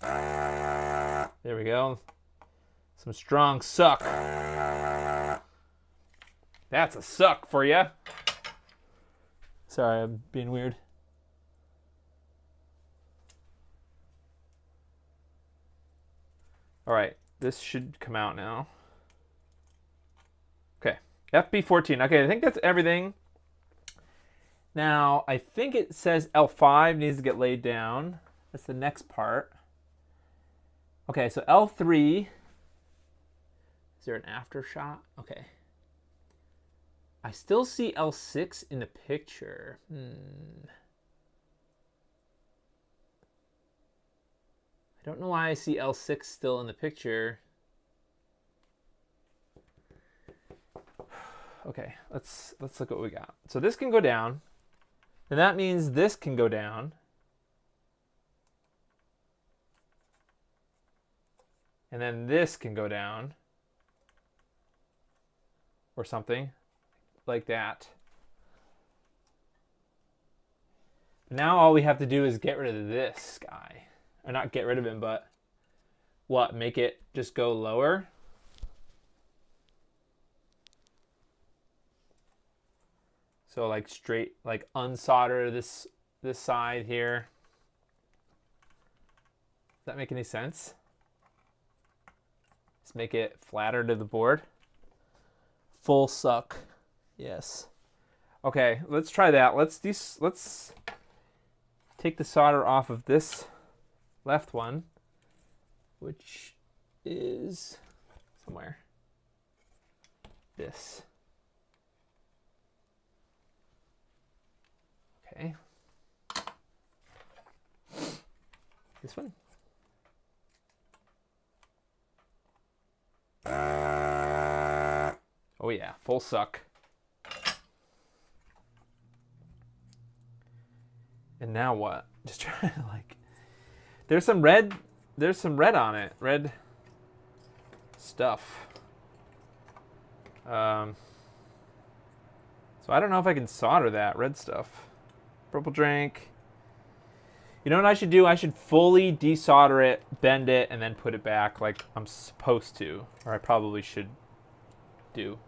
There we go. Some strong suck. That's a suck for you. Sorry, I'm being weird. All right, this should come out now. Okay, FB14. Okay, I think that's everything. Now, I think it says L5 needs to get laid down. That's the next part. Okay, so L3. Is there an after shot? Okay. I still see L6 in the picture. I don't know why I see L6 still in the picture. Okay, let's look at what we got. So this can go down. And that means this can go down. And then this can go down. Or something like that. Now all we have to do is get rid of this guy. Or not get rid of him, but what? Make it just go lower? So like straight, like unsolder this side here. Does that make any sense? Just make it flatter to the board. Full suck. Yes. Okay, let's try that. Let's take the solder off of this left one, which is somewhere. This. Okay. This one. Oh yeah, full suck. And now what? Just try to like. There's some red on it. Red stuff. So I don't know if I can solder that red stuff. Purple drink. You know what I should do? I should fully desolder it, bend it, and then put it back like I'm supposed to. Or I probably should do.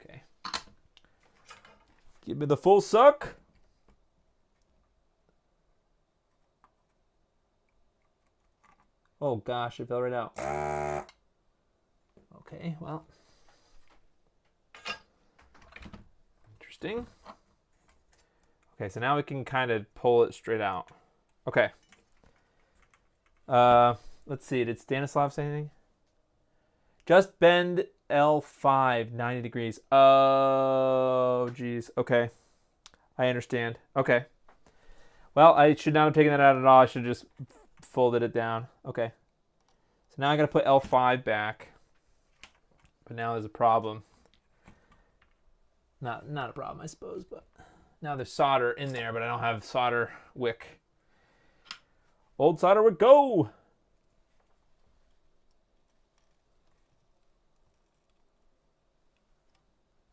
Okay. Give me the full suck. Oh gosh, it fell right out. Okay, well. Interesting. Okay, so now we can kind of pull it straight out. Okay. Let's see. Did Stanislav say anything? Just bend L5 90 degrees. Oh, geez. Okay. I understand. Okay. Well, I should not have taken that out at all. I should have just folded it down. Okay. So now I got to put L5 back. But now there's a problem. Not a problem, I suppose, but now there's solder in there, but I don't have solder wick. Old solder wick, go!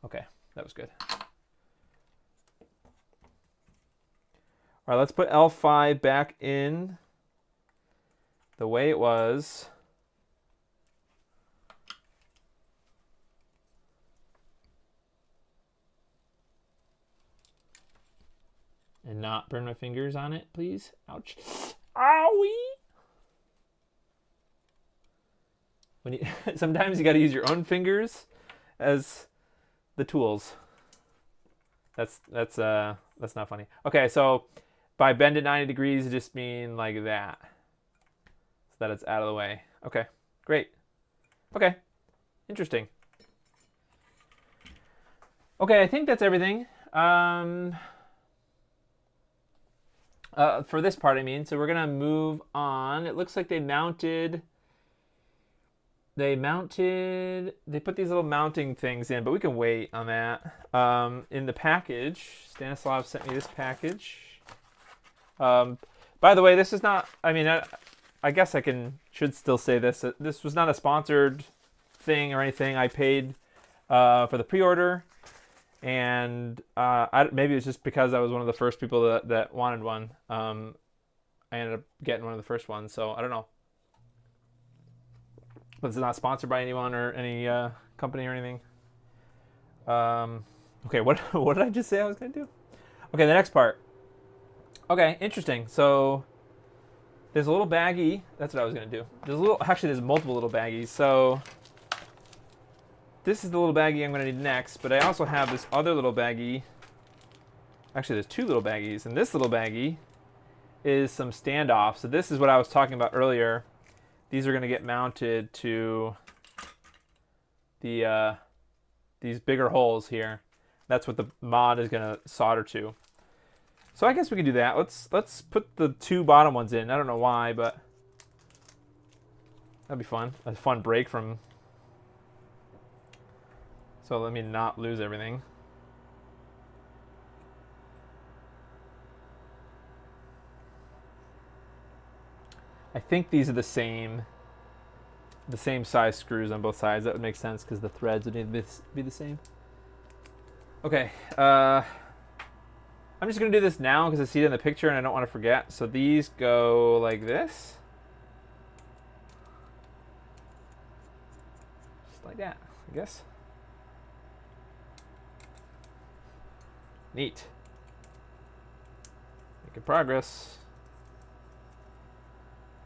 Okay, that was good. All right, let's put L5 back in the way it was. And not burn my fingers on it, please. Ouch. Owie! When you sometimes you got to use your own fingers as the tools. That's not funny. Okay, so by bend it 90 degrees, you just mean like that, so that it's out of the way. Okay, great. Okay, interesting. Okay, I think that's everything. For this part, I mean. So we're gonna move on. It looks like they put these little mounting things in, but we can wait on that. In the package, Stanislav sent me this package. By the way, this is not, I mean, I guess should still say this. This was not a sponsored thing or anything. I paid for the pre-order. And maybe it was just because I was one of the first people that wanted one. I ended up getting one of the first ones, so I don't know. But it's not sponsored by anyone or any company or anything. Okay, what did I just say I was going to do? Okay, the next part. Okay, interesting. So there's a little baggie. That's what I was going to do. There's multiple little baggies. So this is the little baggie I'm going to need next, but I also have this other little baggie. Actually, there's two little baggies, and this little baggie is some standoffs. So this is what I was talking about earlier. These are going to get mounted to the these bigger holes here. That's what the mod is going to solder to. So I guess we can do that. Let's put the two bottom ones in. I don't know why, but that'd be fun. A fun break from. So let me not lose everything. I think these are the same size screws on both sides. That would make sense because the threads would need to be the same. Okay, I'm just gonna do this now because I see it in the picture and I don't want to forget. So these go like this. like that, I guess. Neat. Making progress.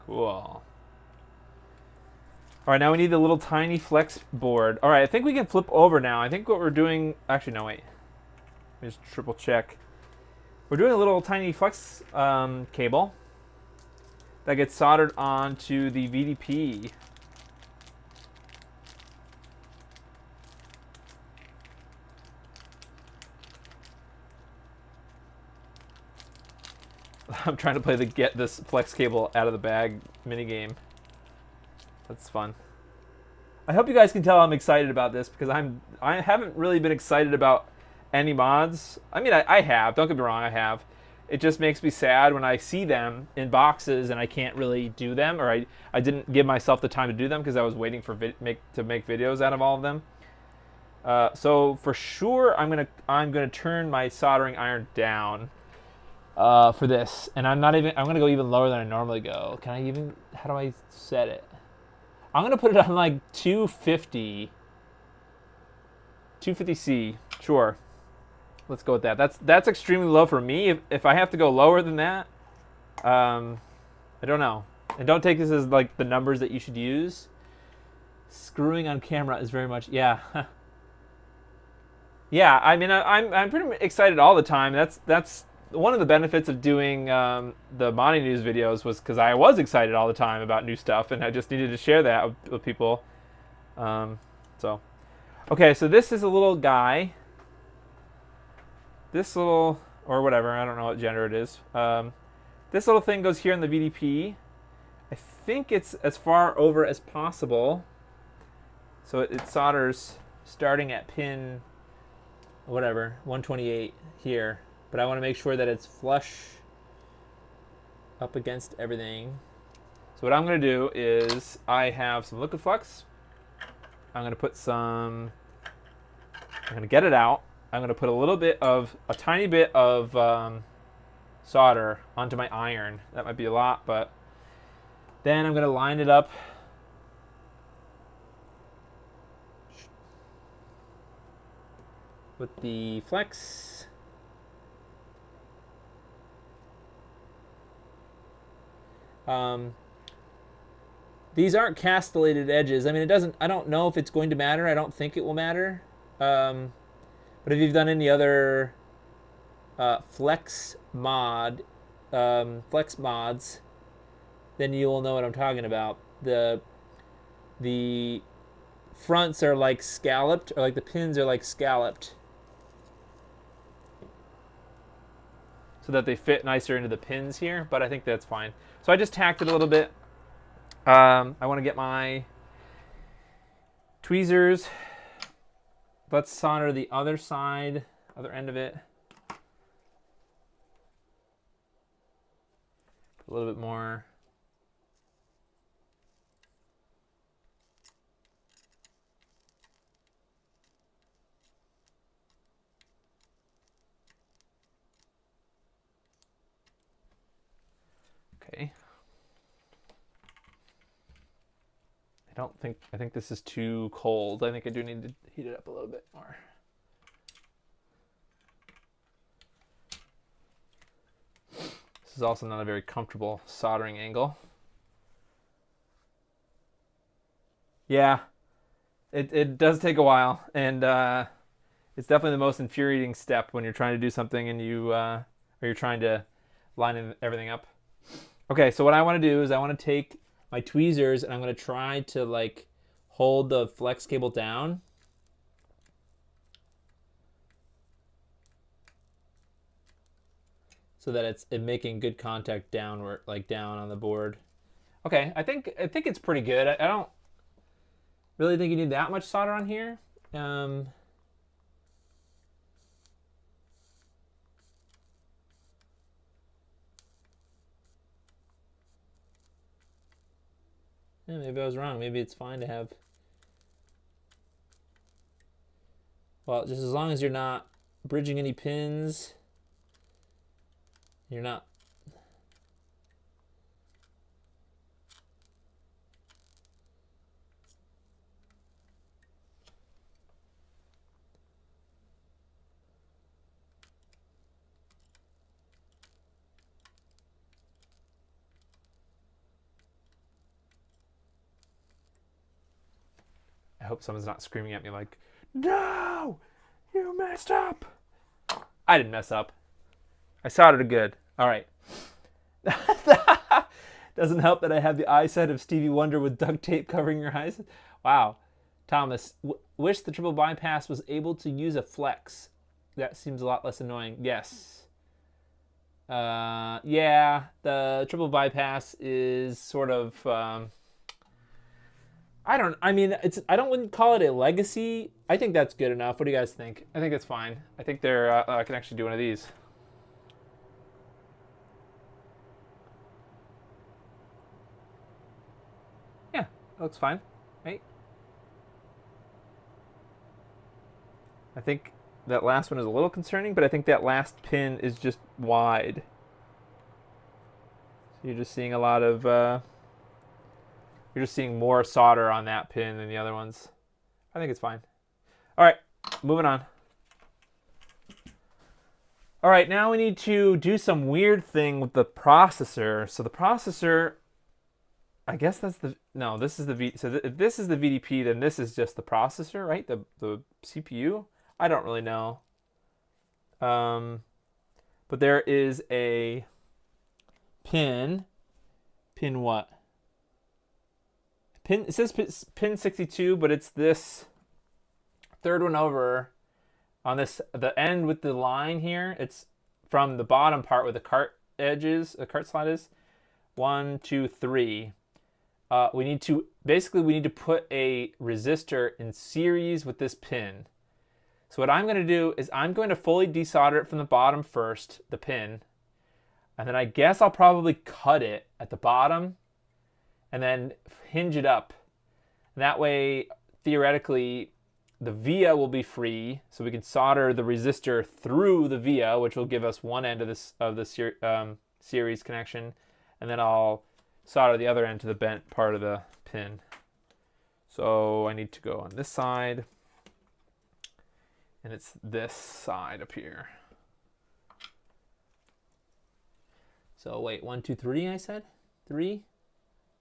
Cool. All right, now we need the little tiny flex board. All right, I think we can flip over now. I think what we're doing... Actually, no, wait. Let me just triple check. We're doing a little tiny flex cable that gets soldered onto the VDP. I'm trying to play the get this flex cable out of the bag minigame. That's fun. I hope you guys can tell I'm excited about this because I haven't really been excited about any mods. I mean, I have. Don't get me wrong, I have. It just makes me sad when I see them in boxes and I can't really do them, or I didn't give myself the time to do them because I was waiting for to make videos out of all of them. So for sure, I'm gonna turn my soldering iron down for this, and I'm gonna go even lower than I normally go. Can I even? How do I set it? I'm gonna put it on like 250. 250C. Sure. Let's go with that. That's extremely low for me. If I have to go lower than that, I don't know. And don't take this as like the numbers that you should use. Screwing on camera is very much yeah. I mean, I'm pretty excited all the time. That's one of the benefits of doing the modding news videos was because I was excited all the time about new stuff, and I just needed to share that with people. So, okay, so this is a little guy. This little, or whatever, I don't know what gender it is. This little thing goes here in the VDP. I think it's as far over as possible. So it solders starting at pin, whatever, 128 here. But I want to make sure that it's flush up against everything. So what I'm going to do is I have some liquid flux. I'm going to put some, I'm going to get it out. I'm going to put a tiny bit of solder onto my iron. That might be a lot, but then I'm going to line it up with the flex. These aren't castellated edges. I mean, I don't know if it's going to matter. I don't think it will matter. But if you've done any other flex mods, then you will know what I'm talking about. The fronts are like scalloped, or like the pins are like scalloped, so that they fit nicer into the pins here. But I think that's fine. So I just tacked it a little bit. I want to get my tweezers. Let's solder the other side, other end of it. A little bit more. Okay. I think this is too cold. I think I do need to heat it up a little bit more. This is also not a very comfortable soldering angle. Yeah, it does take a while, and it's definitely the most infuriating step when you're trying to do something and or you're trying to line everything up. Okay, so what I want to do is I want to take my tweezers and I'm going to try to like hold the flex cable down. So that it's making good contact downward, like down on the board. Okay, I think it's pretty good. I don't really think you need that much solder on here. Yeah, maybe I was wrong. Maybe it's fine to have. Well, just as long as you're not bridging any pins. You're not. hope someone's not screaming at me like, no, you messed up. I didn't mess up. I soldered good. All right. Doesn't help that I have the eyesight of Stevie Wonder with duct tape covering your eyes. Wow. Thomas, wish the triple bypass was able to use a flex. That seems a lot less annoying. Yes. Yeah, the triple bypass is sort of, I wouldn't call it a legacy. I think that's good enough. What do you guys think? I think that's fine. I think I can actually do one of these. Yeah, that looks fine, right? I think that last one is a little concerning, but I think that last pin is just wide. So you're just seeing a lot of, you're just seeing more solder on that pin than the other ones. I think it's fine. All right, moving on. All right, now we need to do some weird thing with the processor. So the processor, I guess that's the, no, this is the V, so if this is the VDP, then this is just the processor, right? The CPU? I don't really know. But there is a pin what? It says pin 62, but it's this third one over on this, the end with the line here. It's from the bottom part where the cart edges, the cart slot is. 1, 2, 3. We need to put a resistor in series with this pin. So what I'm going to do is I'm going to fully desolder it from the bottom first, the pin, and then I guess I'll probably cut it at the bottom and then hinge it up. And that way, theoretically, the via will be free, so we can solder the resistor through the via, which will give us one end of the series connection, and then I'll solder the other end to the bent part of the pin. So I need to go on this side, and it's this side up here. So wait, 1, 2, 3, I said? 3?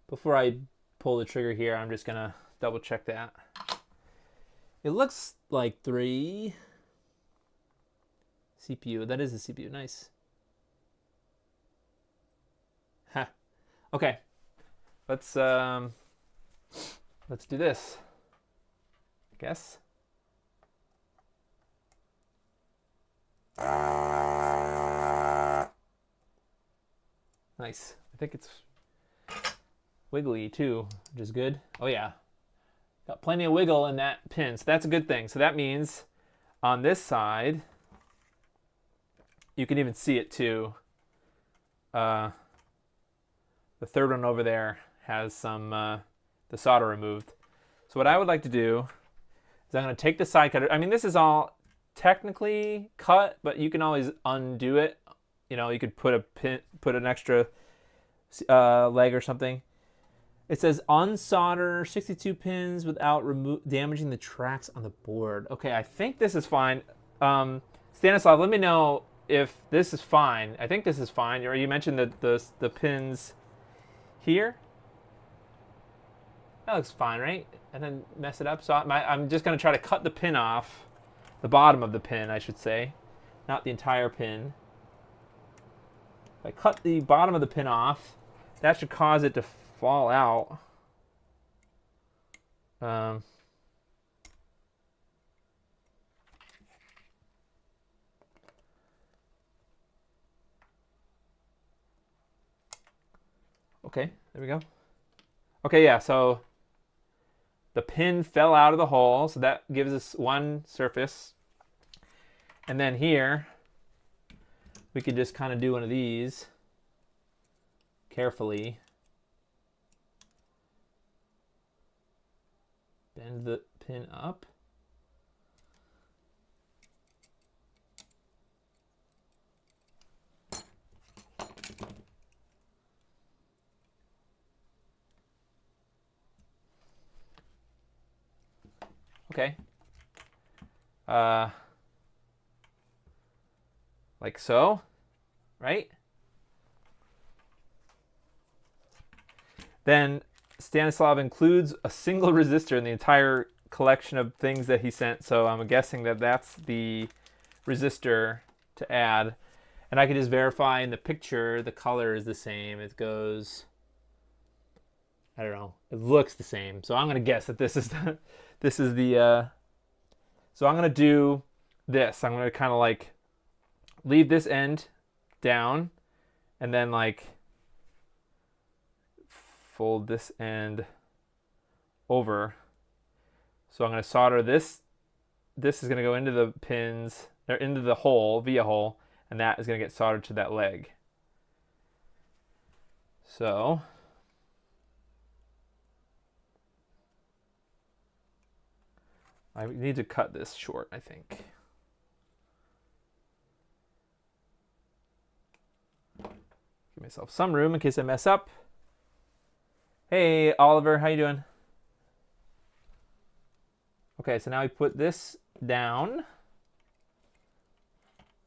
Before I pull the trigger here, I'm just gonna double check that. It looks like 3. CPU, that is the CPU, nice. Huh. Okay, let's do this, I guess. Nice. I think it's wiggly too, which is good. Oh yeah, got plenty of wiggle in that pin, so that's a good thing. So that means on this side, you can even see it too. The third one over there has some the solder removed. So what I would like to do is I'm going to take the side cutter. I mean, this is all technically cut, but you can always undo it. You know, you could put an extra leg or something. It says unsolder 62 pins without damaging the tracks on the board. Okay, I think this is fine. Stanislav, let me know if this is fine. I think this is fine. Or you mentioned the pins here. That looks fine, right? And then mess it up. So I'm just going to try to cut the pin off, the bottom of the pin, I should say, not the entire pin. If I cut the bottom of the pin off, that should cause it to fall out. Okay, there we go. Okay, yeah, so the pin fell out of the hole, so that gives us one surface. And then here, we could just kind of do one of these carefully. Bend the pin up. Okay. Like so, right? Then Stanislav includes a single resistor in the entire collection of things that he sent, so I'm guessing that that's the resistor to add. And I can just verify in the picture the color is the same. It goes, I don't know, it looks the same. So I'm gonna guess that this is the so I'm gonna do this. I'm gonna kind of like leave this end down and then like fold this end over. So I'm going to solder this. This is going to go into the pins, or into the hole, via hole, and that is going to get soldered to that leg. So I need to cut this short, I think. Give myself some room in case I mess up. Hey, Oliver, how you doing? Okay, so now we put this down.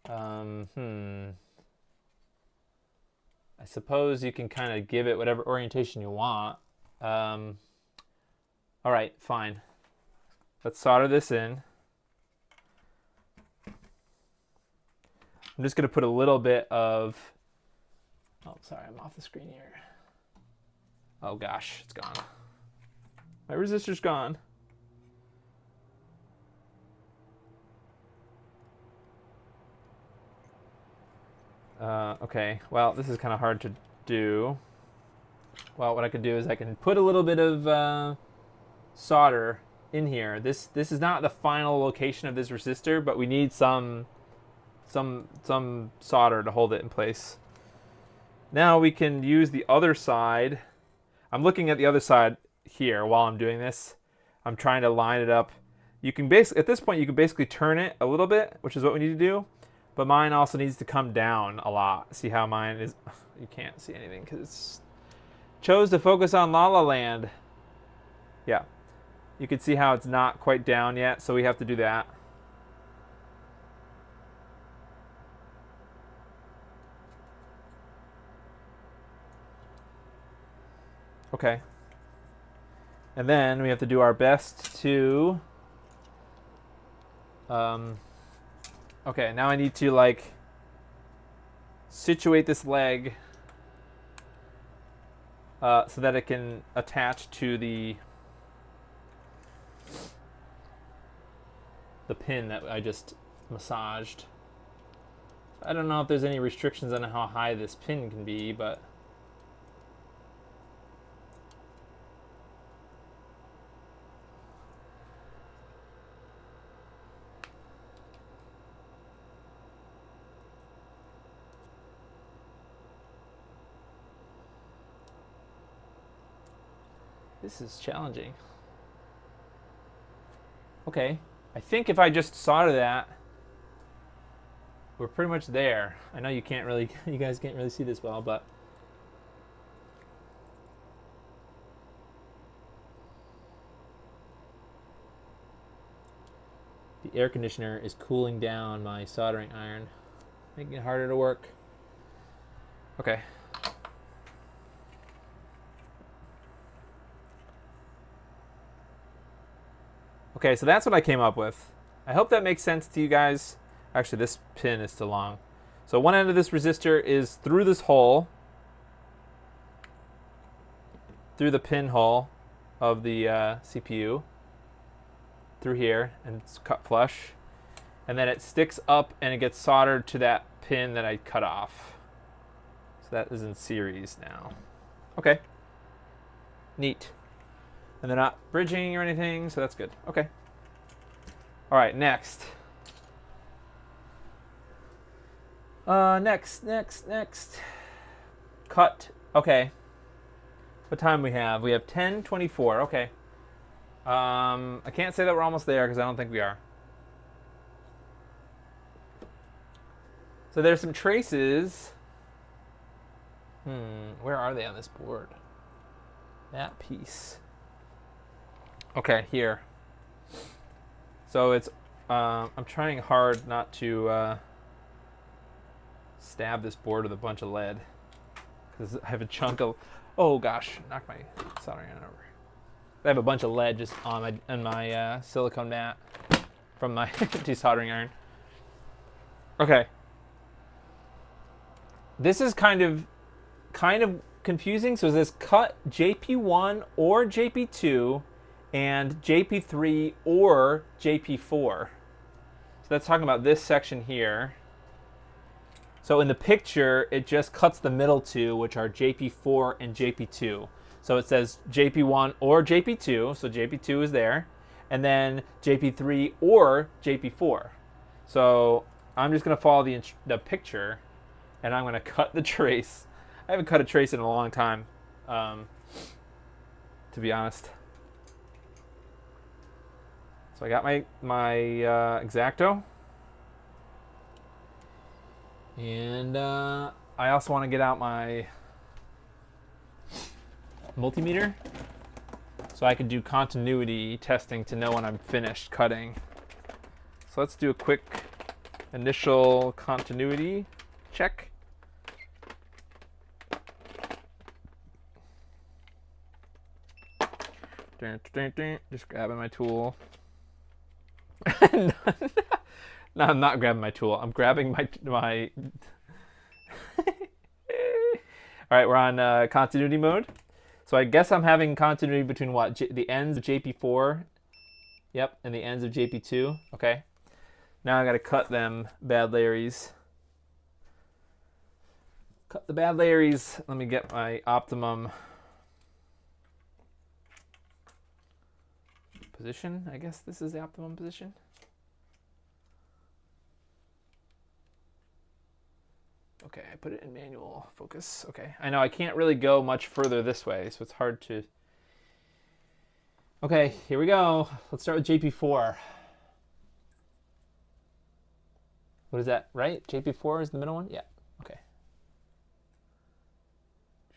I suppose you can kind of give it whatever orientation you want. All right, fine. Let's solder this in. I'm just going to put a little bit of... Oh, sorry, I'm off the screen here. Oh gosh, it's gone. My resistor's gone. Okay, well, this is kind of hard to do. Well, what I can do is I can put a little bit of solder in here. This is not the final location of this resistor, but we need some solder to hold it in place. Now we can use the other side. I'm looking at the other side here while I'm doing this. I'm trying to line it up. You can basically, at this point, you can basically turn it a little bit, which is what we need to do. But mine also needs to come down a lot. See how mine is? You can't see anything because it's chose to focus on La La Land. Yeah, you can see how it's not quite down yet, so we have to do that. Okay. And then we have to do our best to... Okay, now I need to like situate this leg so that it can attach to the pin that I just massaged. I don't know if there's any restrictions on how high this pin can be, but this is challenging. Okay, I think if I just solder that, we're pretty much there. I know you can't really, you guys can't really see this well, but the air conditioner is cooling down my soldering iron, making it harder to work. Okay. Okay, so that's what I came up with. I hope that makes sense to you guys. Actually, this pin is too long. So one end of this resistor is through this hole, through the pinhole of the CPU, through here, and it's cut flush. And then it sticks up and it gets soldered to that pin that I cut off. So that is in series now. Okay. Neat. And they're not bridging or anything, so that's good. Okay. All right, next. Next. Cut. Okay. What time we have? We have 10:24. Okay. I can't say that we're almost there because I don't think we are. So there's some traces. Where are they on this board? That piece. Okay, here. So it's, I'm trying hard not to stab this board with a bunch of lead because I have a chunk of, oh gosh, knocked my soldering iron over. I have a bunch of lead just on my silicone mat from my desoldering iron. Okay. This is kind of confusing. So it says cut JP1 or JP2 and JP3 or JP4. So that's talking about this section here. So in the picture, it just cuts the middle two, which are JP4 and JP2. So it says JP1 or JP2, so JP2 is there, and then JP3 or JP4. So I'm just going to follow the picture, and I'm going to cut the trace. I haven't cut a trace in a long time, to be honest. So I got my X-Acto. And I also want to get out my multimeter so I can do continuity testing to know when I'm finished cutting. So let's do a quick initial continuity check. Just grabbing my tool. No, I'm not grabbing my tool. I'm grabbing my All right, we're on continuity mode. So I guess I'm having continuity between what? The ends of JP4. Yep, and the ends of JP2. Okay. Now I got to cut them bad Larrys. Cut the bad Larrys. Let me get my optimum position. I guess this is the optimum position. Okay, I put it in manual focus. Okay, I know I can't really go much further this way, so it's hard to... Okay, here we go. Let's start with JP4. What is that, right? JP4 is the middle one? Yeah, okay.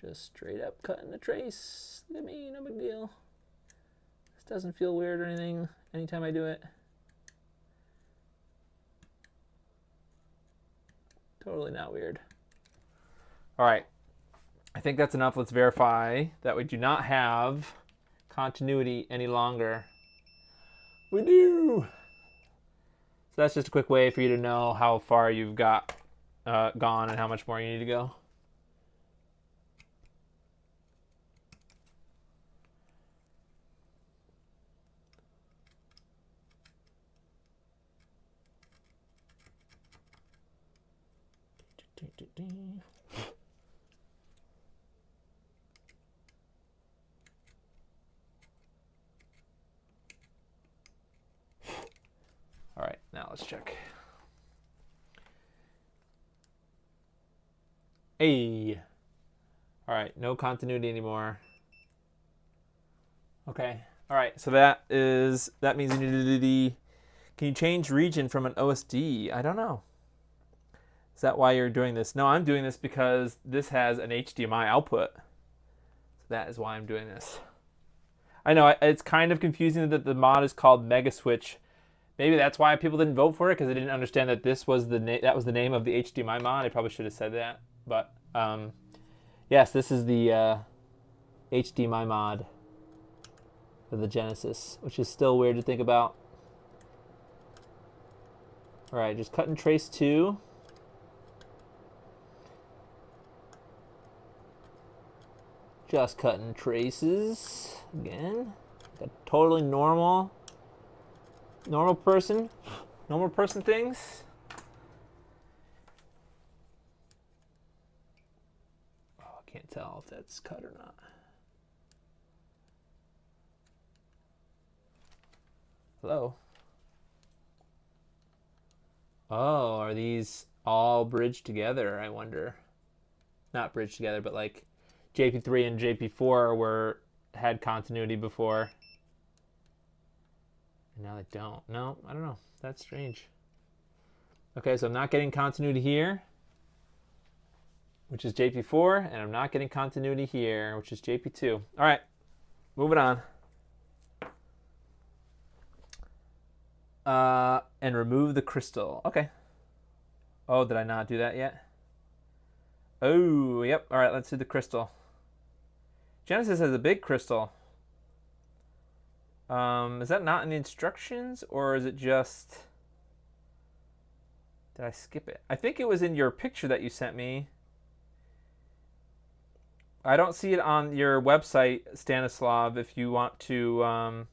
Just straight up cutting the trace. Look at me, no big deal. This doesn't feel weird or anything anytime I do it. Totally not weird. All right, I think that's enough. Let's verify that we do not have continuity any longer. We do. So that's just a quick way for you to know how far you've got gone and how much more you need to go. All right, now let's check. Hey. All right, no continuity anymore. Okay. All right, so that means you need to do can you change region from an OSD? I don't know. Is that why you're doing this? No, I'm doing this because this has an HDMI output. So that is why I'm doing this. I know it's kind of confusing that the mod is called MegaSwitch. Maybe that's why people didn't vote for it, because they didn't understand that this was the name of the HDMI mod. I probably should have said that. But yes, this is the HDMI mod for the Genesis, which is still weird to think about. All right, just cut and trace 2. Just cutting traces again. Got totally normal person things. Oh, I can't tell if that's cut or not. Hello. Oh, are these all bridged together? I wonder. Not bridged together, but like JP3 and JP4 had continuity before. And now they don't. No, I don't know. That's strange. Okay, so I'm not getting continuity here, which is JP4, and I'm not getting continuity here, which is JP2. All right, moving on. And remove the crystal. Okay. Oh, did I not do that yet? Oh, yep. All right, let's do the crystal. Genesis has a big crystal. Is that not in the instructions, or is it just... Did I skip it? I think it was in your picture that you sent me. I don't see it on your website, Stanislav, if you want to...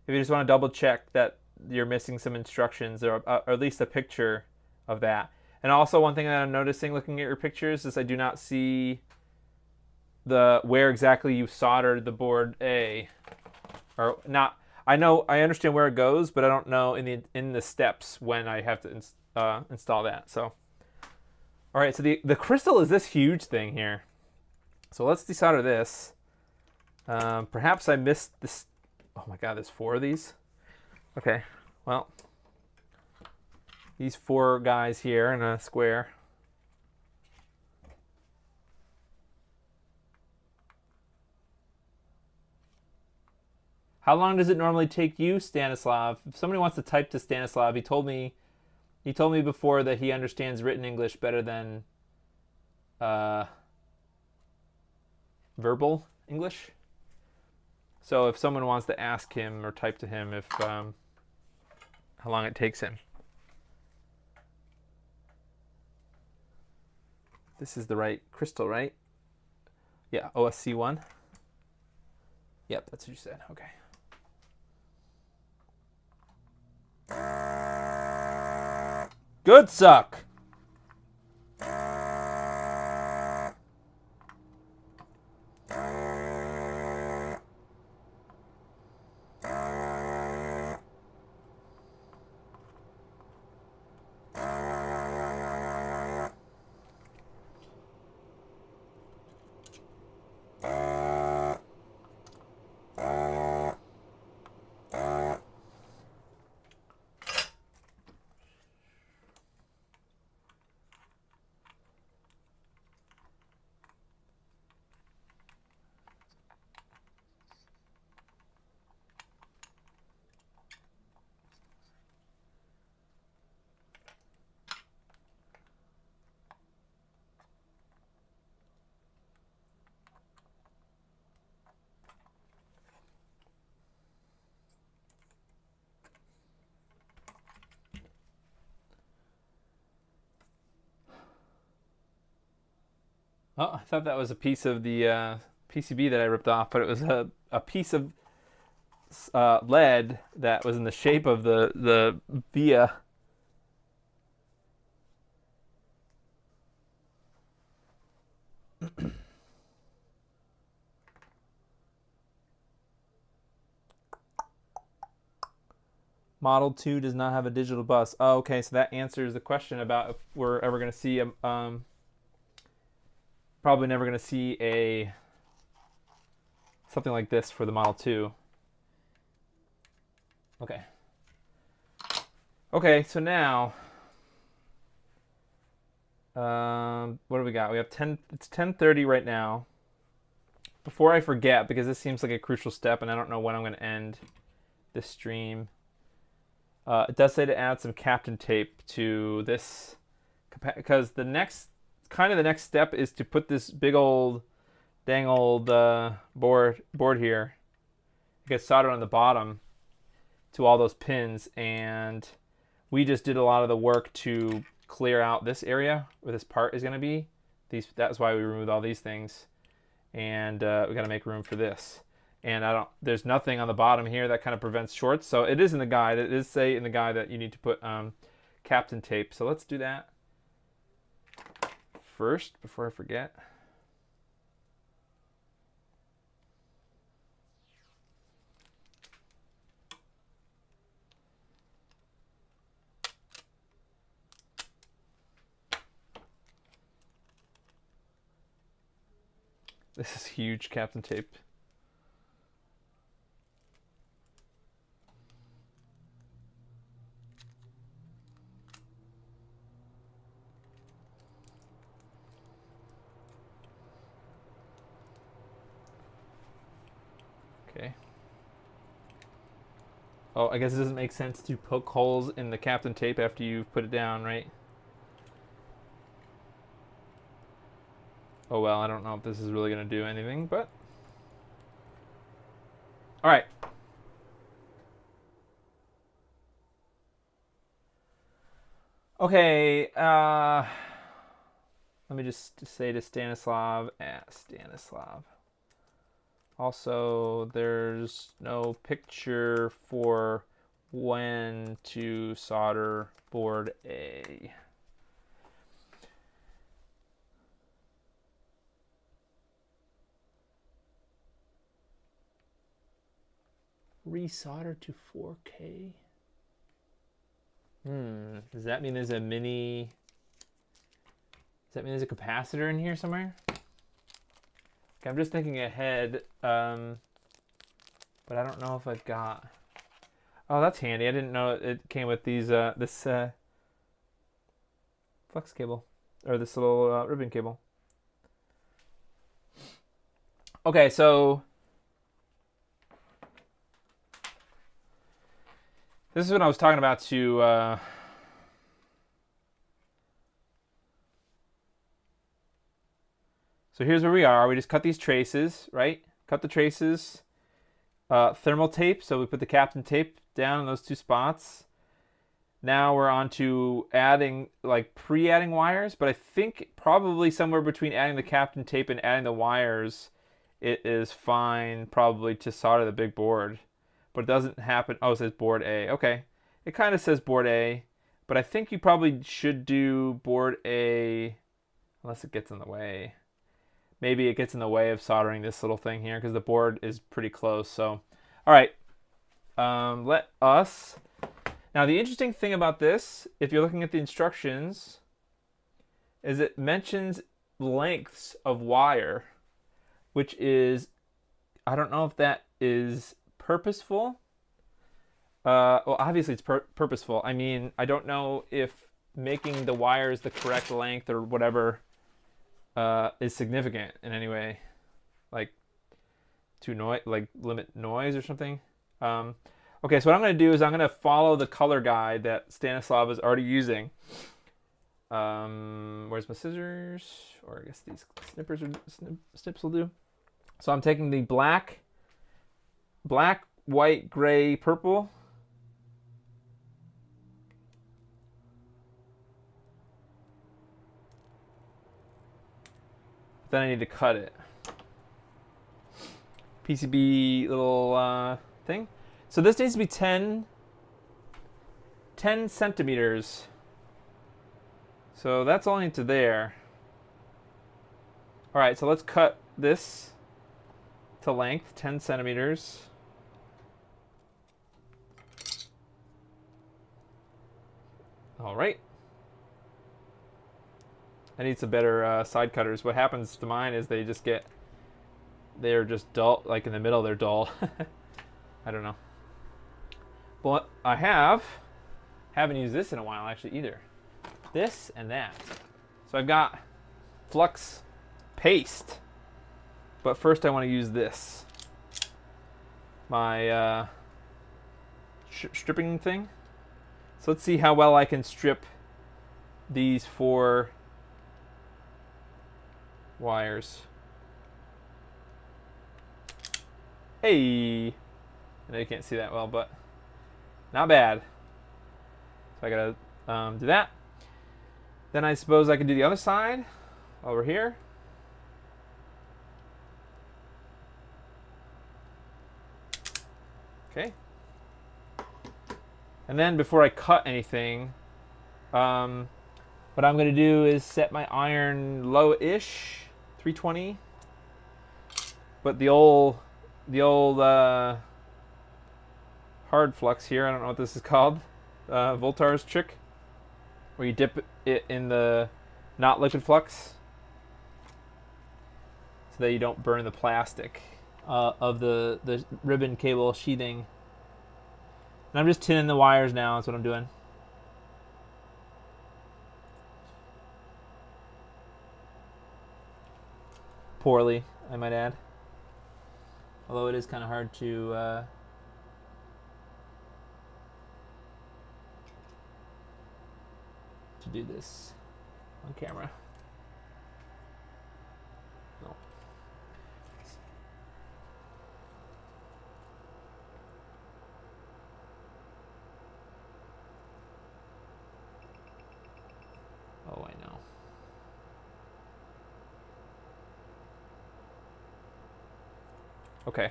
if you just want to double check that you're missing some instructions, or at least a picture of that. And also, one thing that I'm noticing looking at your pictures is I do not see the where exactly you soldered the board A, or not. I understand where it goes, but I don't know in the steps when I have to install that. So, all right. So the crystal is this huge thing here. So let's desolder this. Perhaps I missed this. Oh my God, there's 4 of these. Okay, well, these 4 guys here in a square. How long does it normally take you, Stanislav? If somebody wants to type to Stanislav, he told me before that he understands written English better than verbal English. So if someone wants to ask him or type to him if how long it takes him. This is the right crystal, right? Yeah, OSC1. Yep, that's what you said. Okay. Good suck. Oh, I thought that was a piece of the PCB that I ripped off, but it was a piece of lead that was in the shape of the via. Model 2 does not have a digital bus. Oh, okay, so that answers the question about if we're ever going to see probably never going to see something like this for the Model 2. Okay. Okay, so now what do we got? We have 10. It's 10:30 right now. Before I forget, because this seems like a crucial step, and I don't know when I'm going to end this stream. It does say to add some Captain tape to this, because the next step is to put this big old, dang old board here. It gets soldered on the bottom to all those pins, and we just did a lot of the work to clear out this area where this part is going to be. That's why we removed all these things, and we got to make room for this. And there's nothing on the bottom here that kind of prevents shorts. So it is in the guide. It is say in the guide that you need to put Captain tape. So let's do that first before I forget. This is huge Captain tape. Okay. Oh, I guess it doesn't make sense to poke holes in the Captain tape after you've put it down, right? Oh well, I don't know if this is really going to do anything, but All right. Okay. Let me just say to Stanislav, Stanislav. Also, there's no picture for when to solder board A. Resolder to 4K. Does that mean there's a mini? Does that mean there's a capacitor in here somewhere? Okay, I'm just thinking ahead, but I don't know if I've got. Oh, that's handy. I didn't know it came with these this flex cable or this little ribbon cable. Okay, so this is what I was talking about to. So here's where we are. We just cut these traces, right? Cut the traces. Thermal tape. So we put the Captain tape down in those two spots. Now we're on to adding, like pre-adding wires. But I think probably somewhere between adding the Captain tape and adding the wires, it is fine probably to solder the big board. But it doesn't happen. Oh, it says board A. Okay. It kind of says board A. But I think you probably should do board A unless it gets in the way. Maybe it gets in the way of soldering this little thing here because the board is pretty close. So, all right. Let us. Now, the interesting thing about this, if you're looking at the instructions, is it mentions lengths of wire, which is, I don't know if that is purposeful. Well, obviously it's purposeful. I mean, I don't know if making the wires the correct length or whatever is significant in any way, like to limit noise or something. Okay, so what I'm going to do is I'm going to follow the color guide that Stanislav is already using. Where's my scissors? Or I guess these snips will do. So I'm taking the black, white, gray, purple. Then I need to cut it. PCB little thing. So this needs to be 10 centimeters. So that's only to there. All right, so let's cut this to length, 10 centimeters. All right. I need some better side cutters. What happens to mine is they're just dull, like in the middle they're dull. I don't know. But I haven't used this in a while actually either. This and that. So I've got flux paste. But first I want to use this. My stripping thing. So let's see how well I can strip these 4 wires. Hey! I know you can't see that well, but not bad. So I gotta do that. Then I suppose I can do the other side over here. Okay. And then before I cut anything, what I'm going to do is set my iron low-ish, 320. But the old hard flux here, I don't know what this is called, Voltar's trick, where you dip it in the not liquid flux so that you don't burn the plastic of the ribbon cable sheathing. And I'm just tinning the wires now. That's what I'm doing. Poorly, I might add. Although it is kind of hard to do this on camera. No. Okay.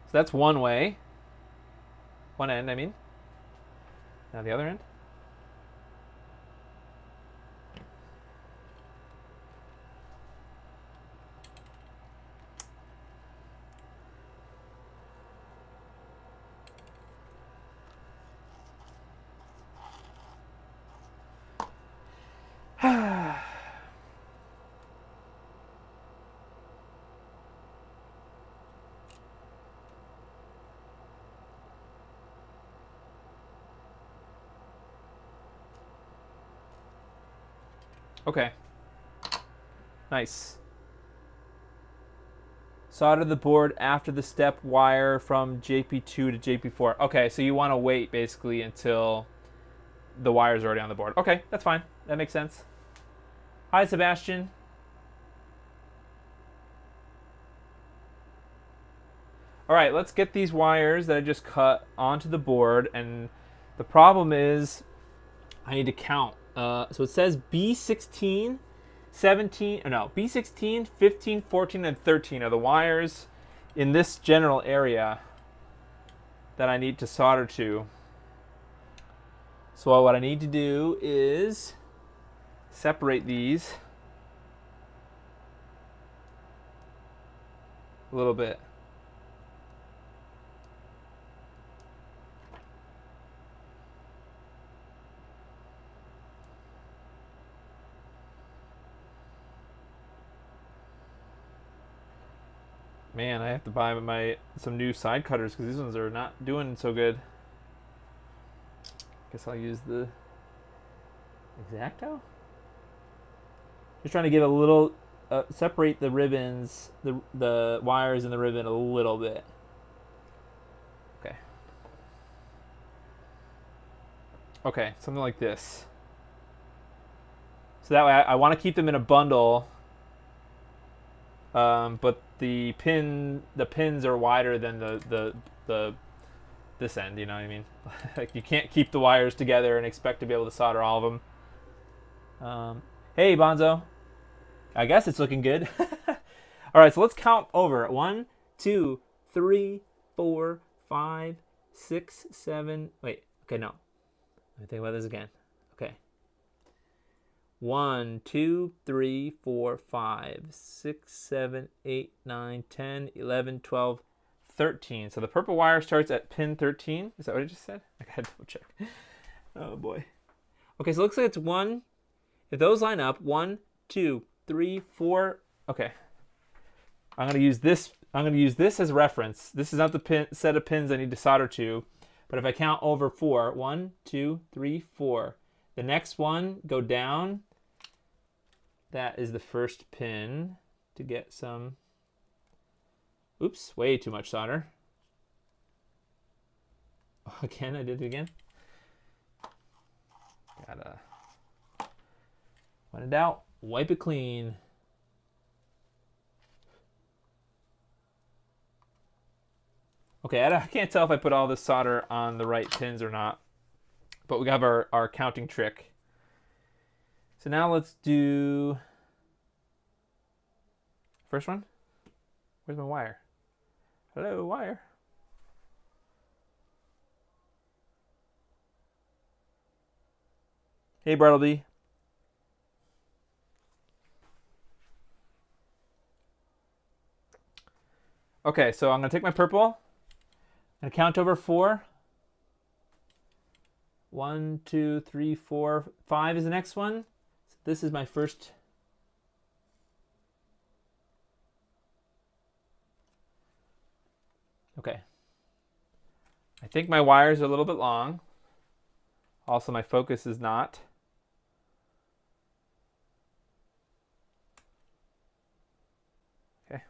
So that's one way. One end, I mean. Now the other end. Okay. Nice. Solder the board after the step wire from JP2 to JP4. Okay, so you want to wait basically until the wire's already on the board. Okay, that's fine. That makes sense. Hi, Sebastian. All right, let's get these wires that I just cut onto the board. And the problem is I need to count. So it says B16, 17, no, B16, 15, 14, and 13 are the wires in this general area that I need to solder to. So what I need to do is separate these a little bit. Man, I have to buy some new side cutters because these ones are not doing so good. Guess I'll use the X-Acto. Just trying to get a little, separate the ribbons, the wires in the ribbon a little bit. Okay. Okay, something like this. So that way I want to keep them in a bundle, but the pins are wider than the this end, you know what I mean? Like you can't keep the wires together and expect to be able to solder all of them. Hey, Bonzo. I guess it's looking good. All right, so let's count over. 1, 2, 3, 4, 5, 6, 7. Wait, okay, no. Let me think about this again. Okay. 1, 2, 3, 4, 5, 6, 7, 8, 9, 10, 11, 12, 13. So the purple wire starts at pin 13. Is that what I just said? I gotta double check. Oh boy. Okay, so it looks like it's 1. If those line up, 1, 2, 3, 4. Okay. I'm gonna use this as reference. This is not the set of pins I need to solder to. But if I count over 4, 1, 2, 3, 4. The next one, go down. That is the first pin to get some. Oops, way too much solder. Again, I did it again. Gotta when in doubt, wipe it clean. Okay, I can't tell if I put all this solder on the right pins or not, but we have our counting trick. So now let's do first one. Where's my wire? Hello, wire. Hey, Bartleby. Okay, so I'm going to take my purple and count over 4. 1, 2, 3, 4, 5 is the next one. So this is my first. Okay. I think my wires are a little bit long. Also, my focus is not. Okay.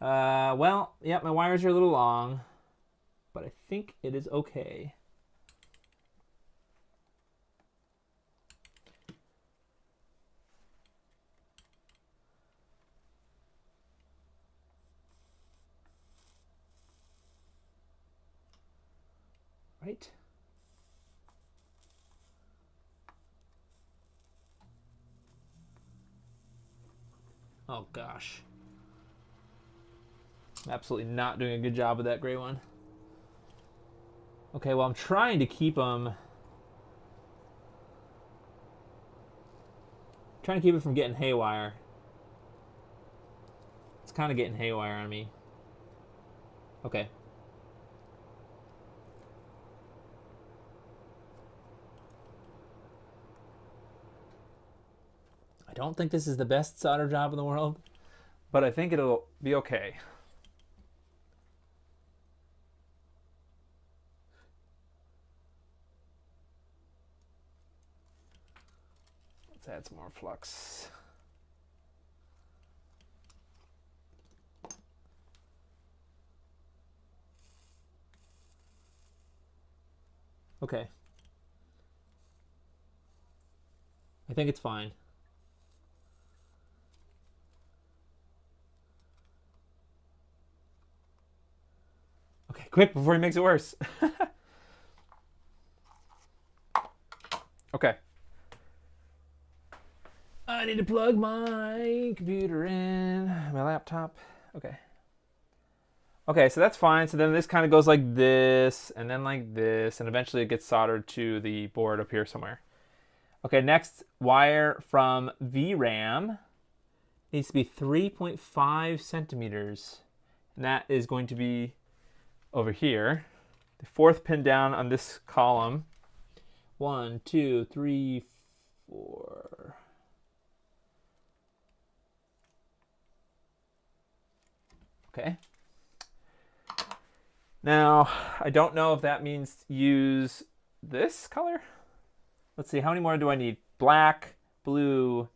Well, yeah, my wires are a little long, but I think it is okay. Right? Oh gosh. I'm absolutely not doing a good job with that gray one. Okay, well, I'm trying to keep them... Trying to keep it from getting haywire. It's kind of getting haywire on me. Okay. I don't think this is the best solder job in the world, but I think it'll be okay. Let's add some more flux. Okay. I think it's fine. Okay, quick before he makes it worse. Okay. I need to plug my computer in, my laptop. Okay. Okay, so that's fine. So then this kind of goes like this, and then like this, and eventually it gets soldered to the board up here somewhere. Okay, next wire from VRAM needs to be 3.5 centimeters. And that is going to be over here. The fourth pin down on this column. 1, 2, 3, 4. Okay. Now, I don't know if that means use this color. Let's see, how many more do I need? Black, blue,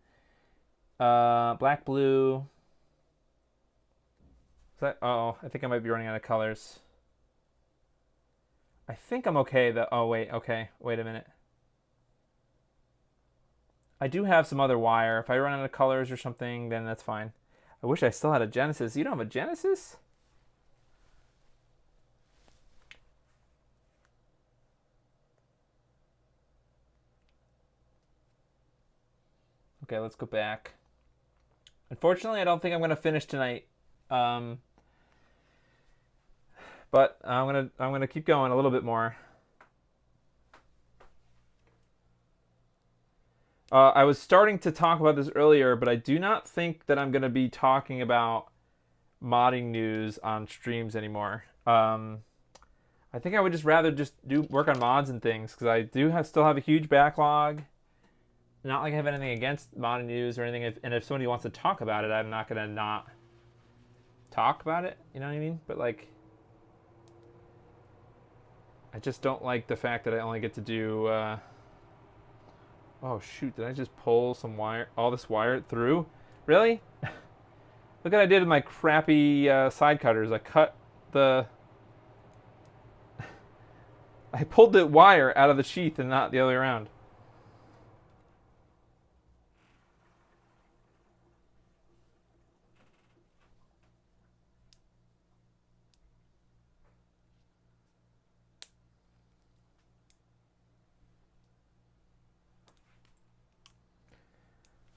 black, blue. Is that, oh, I think I might be running out of colors. I think I'm okay though. Oh, wait, okay, wait a minute. I do have some other wire. If I run out of colors or something, then that's fine. I wish I still had a Genesis. You don't have a Genesis? Okay, let's go back. Unfortunately, I don't think I'm gonna finish tonight. But I'm gonna keep going a little bit more. I was starting to talk about this earlier, but I do not think that I'm gonna be talking about modding news on streams anymore. I think I would just rather just work on mods and things because I do still have a huge backlog. Not like I have anything against modding news or anything. And if somebody wants to talk about it, I'm not gonna not talk about it. You know what I mean? But like, I just don't like the fact that I only get to do. Oh shoot! Did I just pull some wire? All this wire through? Really? Look what I did with my crappy side cutters. I cut the. I pulled the wire out of the sheath and not the other way around.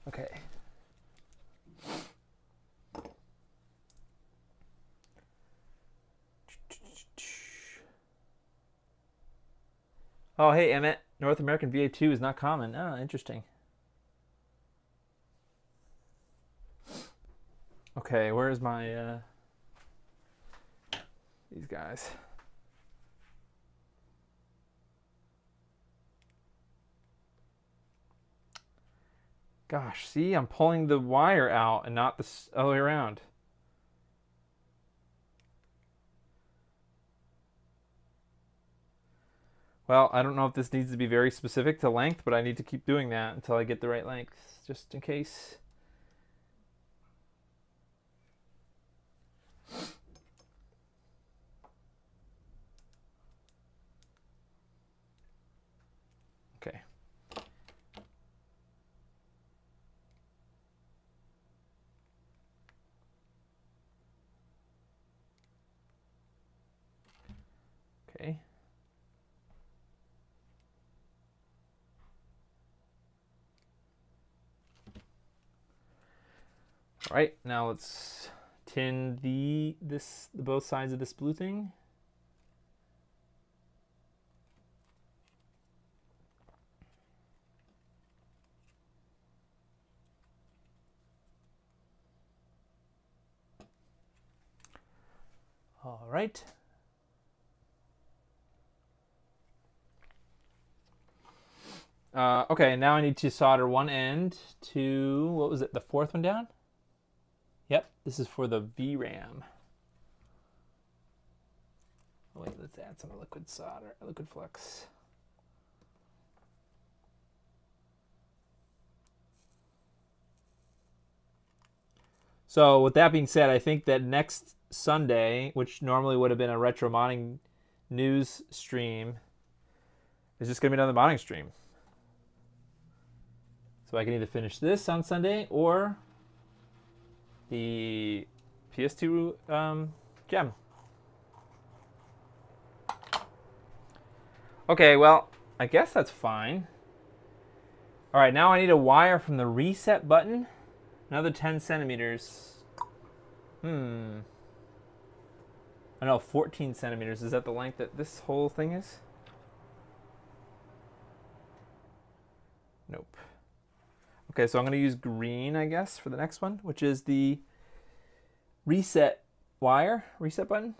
Okay. Oh, hey, Emmett. North American VA2 is not common. Oh, interesting. Okay, where's my, these guys? Gosh, see, I'm pulling the wire out and not the other way around. Well, I don't know if this needs to be very specific to length, but I need to keep doing that until I get the right length, just in case. Okay. Okay. All right, now let's tin the both sides of this blue thing. All right. Okay, now I need to solder one end to, what was it, the fourth one down? Yep, this is for the VRAM. Oh, wait, let's add some liquid solder, liquid flux. So with that being said, I think that next Sunday, which normally would have been a retro modding news stream, is just going to be another modding stream. So I can either finish this on Sunday or the PS2 gem. Okay, well, I guess that's fine. All right, now I need a wire from the reset button. Another 10 centimeters. I know, 14 centimeters. Is that the length that this whole thing is? Nope. Okay, so I'm going to use green, I guess, for the next one, which is the reset wire, reset button.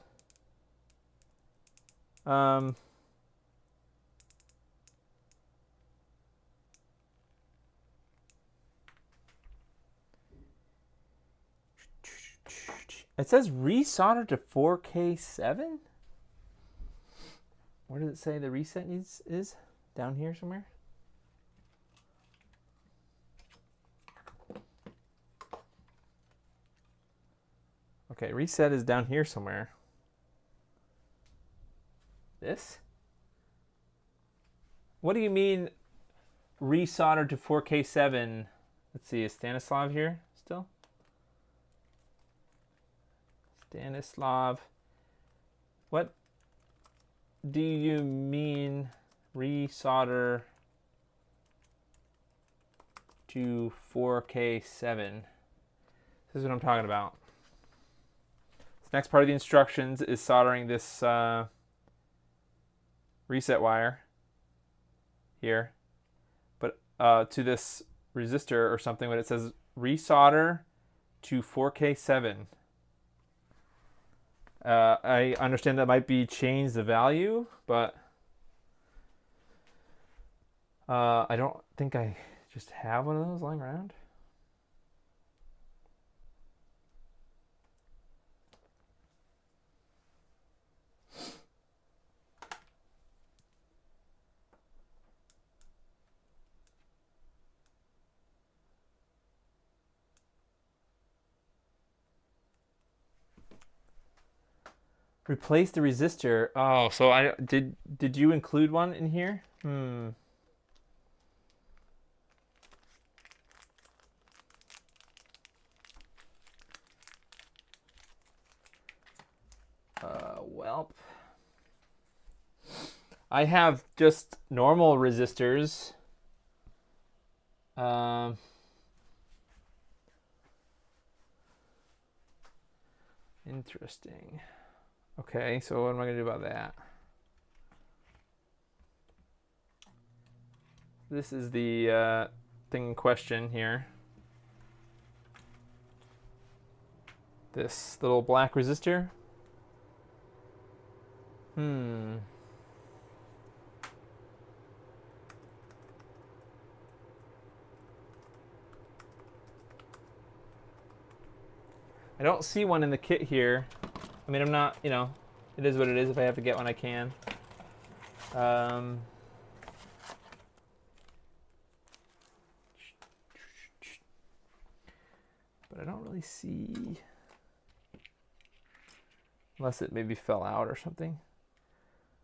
It says resolder to 4K7? Where does it say the reset is? Down here somewhere? Okay, reset is down here somewhere. This? What do you mean resolder to 4K7? Let's see, is Stanislav here still? Stanislav. What do you mean resolder to 4K7? This is what I'm talking about. This next part of the instructions is soldering this reset wire here, but to this resistor or something, but it says resolder to 4K7. I understand that might be change the value, but I don't think I just have one of those lying around. Replace the resistor. Oh, so I did you include one in here? Well, I have just normal resistors. Interesting. Okay, so what am I going to do about that? This is the thing in question here. This little black resistor. I don't see one in the kit here. I mean, I'm not, you know, it is what it is. If I have to get one, I can. But I don't really see, unless it maybe fell out or something.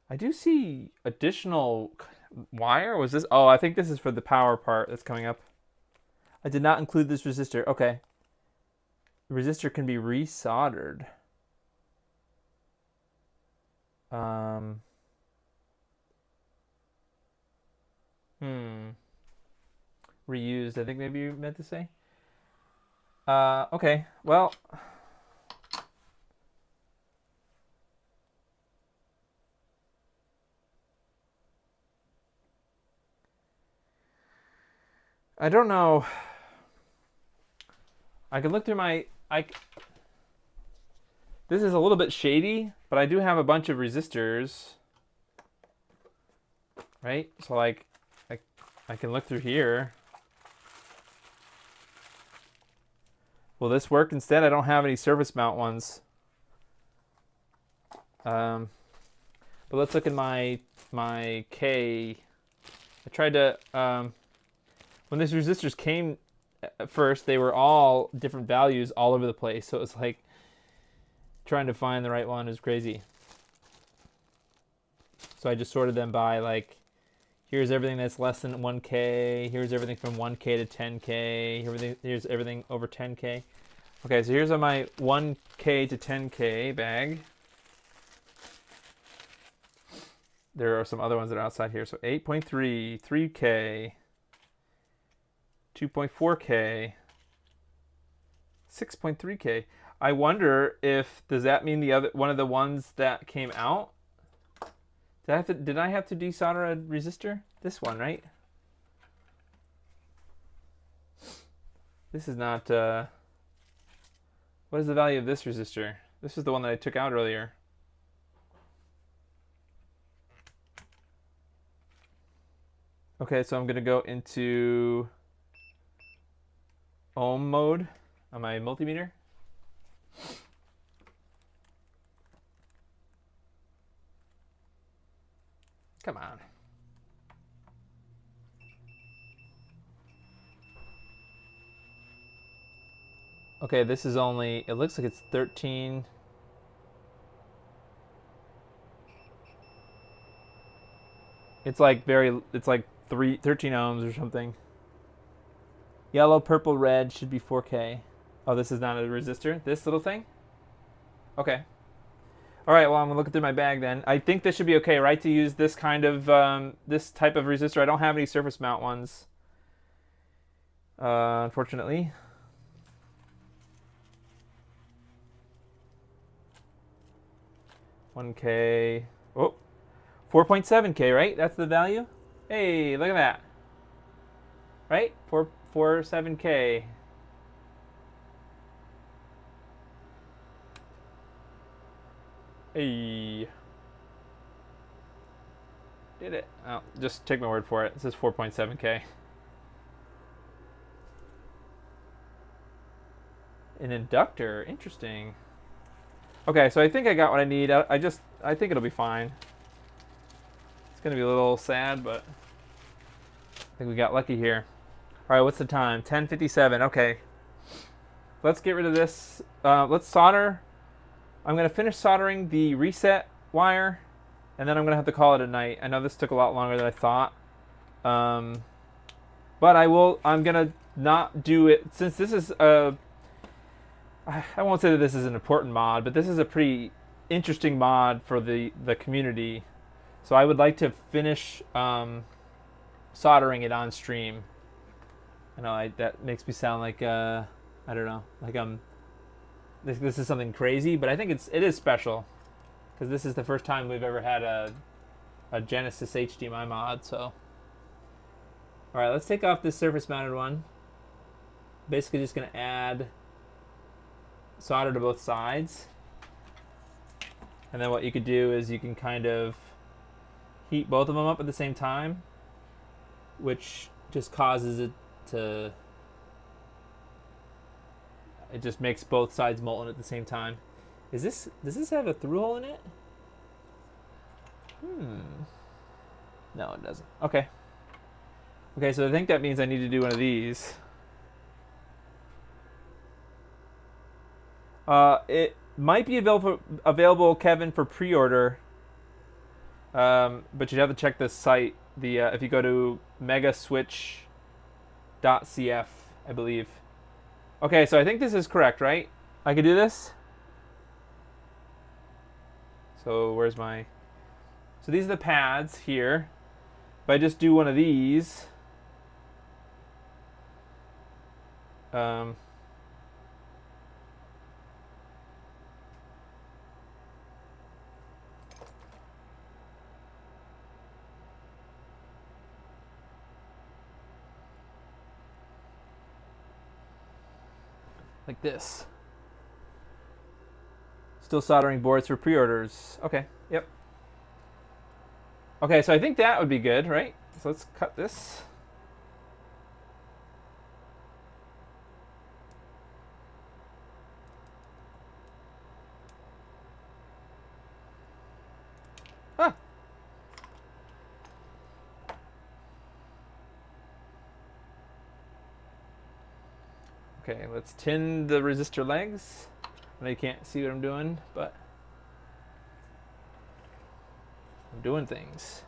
I do see additional wire. Was this? Oh, I think this is for the power part that's coming up. I did not include this resistor. Okay. The resistor can be resoldered. Reused, I think maybe you meant to say. Okay, well, I don't know. I can look through my... This is a little bit shady, but I do have a bunch of resistors. Right? So like, I can look through here. Will this work instead? I don't have any surface mount ones. But let's look at my K. I tried to, when these resistors came at first, they were all different values all over the place. So it was like trying to find the right one is crazy. So I just sorted them by like, here's everything that's less than 1K. Here's everything from 1K to 10K. Here's everything over 10K. Okay, so here's my 1K to 10K bag. There are some other ones that are outside here. So 8.3, 3K, 2.4K, 6.3K. I wonder if, does that mean the other one of the ones that came out? Did I have to desolder a resistor? This one, right? This is not, what is the value of this resistor? This is the one that I took out earlier. Okay, so I'm gonna go into ohm mode on my multimeter. Come on. Okay, this is only, it looks like it's 13. It's like 13 ohms or something. Yellow, purple, red should be 4K. Oh, this is not a resistor? This little thing? Okay. All right, well, I'm gonna look through my bag then. I think this should be okay, right, to use this kind of, this type of resistor. I don't have any surface mount ones, unfortunately. $1K. Oh, 4.7K, right? That's the value? Hey, look at that. Right? 4.7K. Hey. Did it. Oh, just take my word for it. This is 4.7K. An inductor. Interesting. Okay, so I think I got what I need. I think it'll be fine. It's going to be a little sad, but I think we got lucky here. All right, what's the time? 10:57. Okay. Let's get rid of this. Let's solder. I'm going to finish soldering the reset wire, and then I'm going to have to call it a night. I know this took a lot longer than I thought. But I'm going to not do it, since this is a, I won't say that this is an important mod, but this is a pretty interesting mod for the community. So I would like to finish soldering it on stream. I know that makes me sound like, I don't know, like this is something crazy, but I think it is special, because this is the first time we've ever had a Genesis HDMI mod. So, all right, let's take off this surface mounted one. Basically just going to add solder to both sides, and then what you could do is you can kind of heat both of them up at the same time, which just causes it to, it just makes both sides molten at the same time. Does this have a through hole in it? No, it doesn't. Okay. Okay, so I think that means I need to do one of these. It might be available, Kevin, for pre-order. But you'd have to check the site. If you go to MegaSwitch.cf, I believe. Okay, so I think this is correct, right? I could do this. So where's my... So these are the pads here. If I just do one of these... like this. Still soldering boards for pre-orders. Okay, yep. Okay, so I think that would be good, right? So let's cut this. Ah. Okay, let's tin the resistor legs. I know you can't see what I'm doing, but I'm doing things.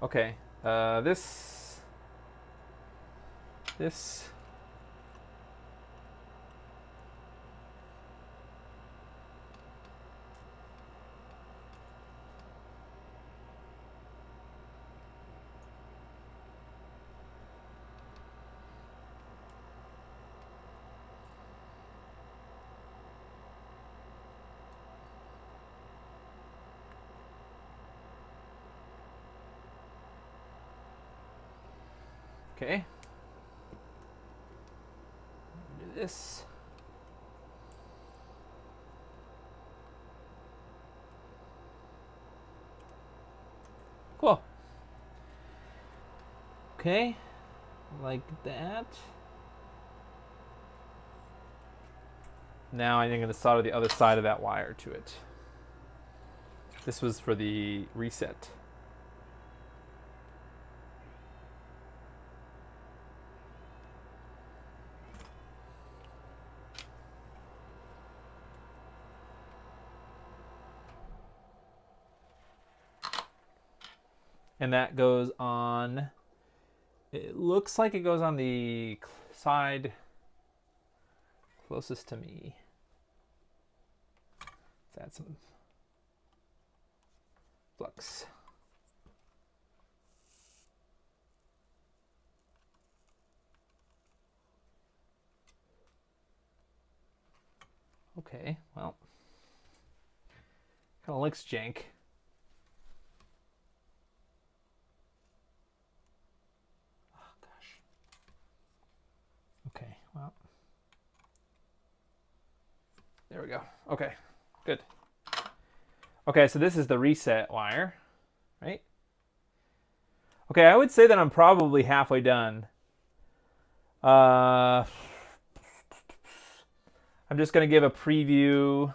Okay, this. Okay. Do this. Cool. Okay, like that. Now I'm going to solder the other side of that wire to it. This was for the reset. And that goes on, it looks like it goes on the side closest to me. Let's add some flux. Okay, well, kind of looks jank. Okay, well, there we go. Okay, good. Okay, so this is the reset wire, right? Okay, I would say that I'm probably halfway done. I'm just going to give a preview.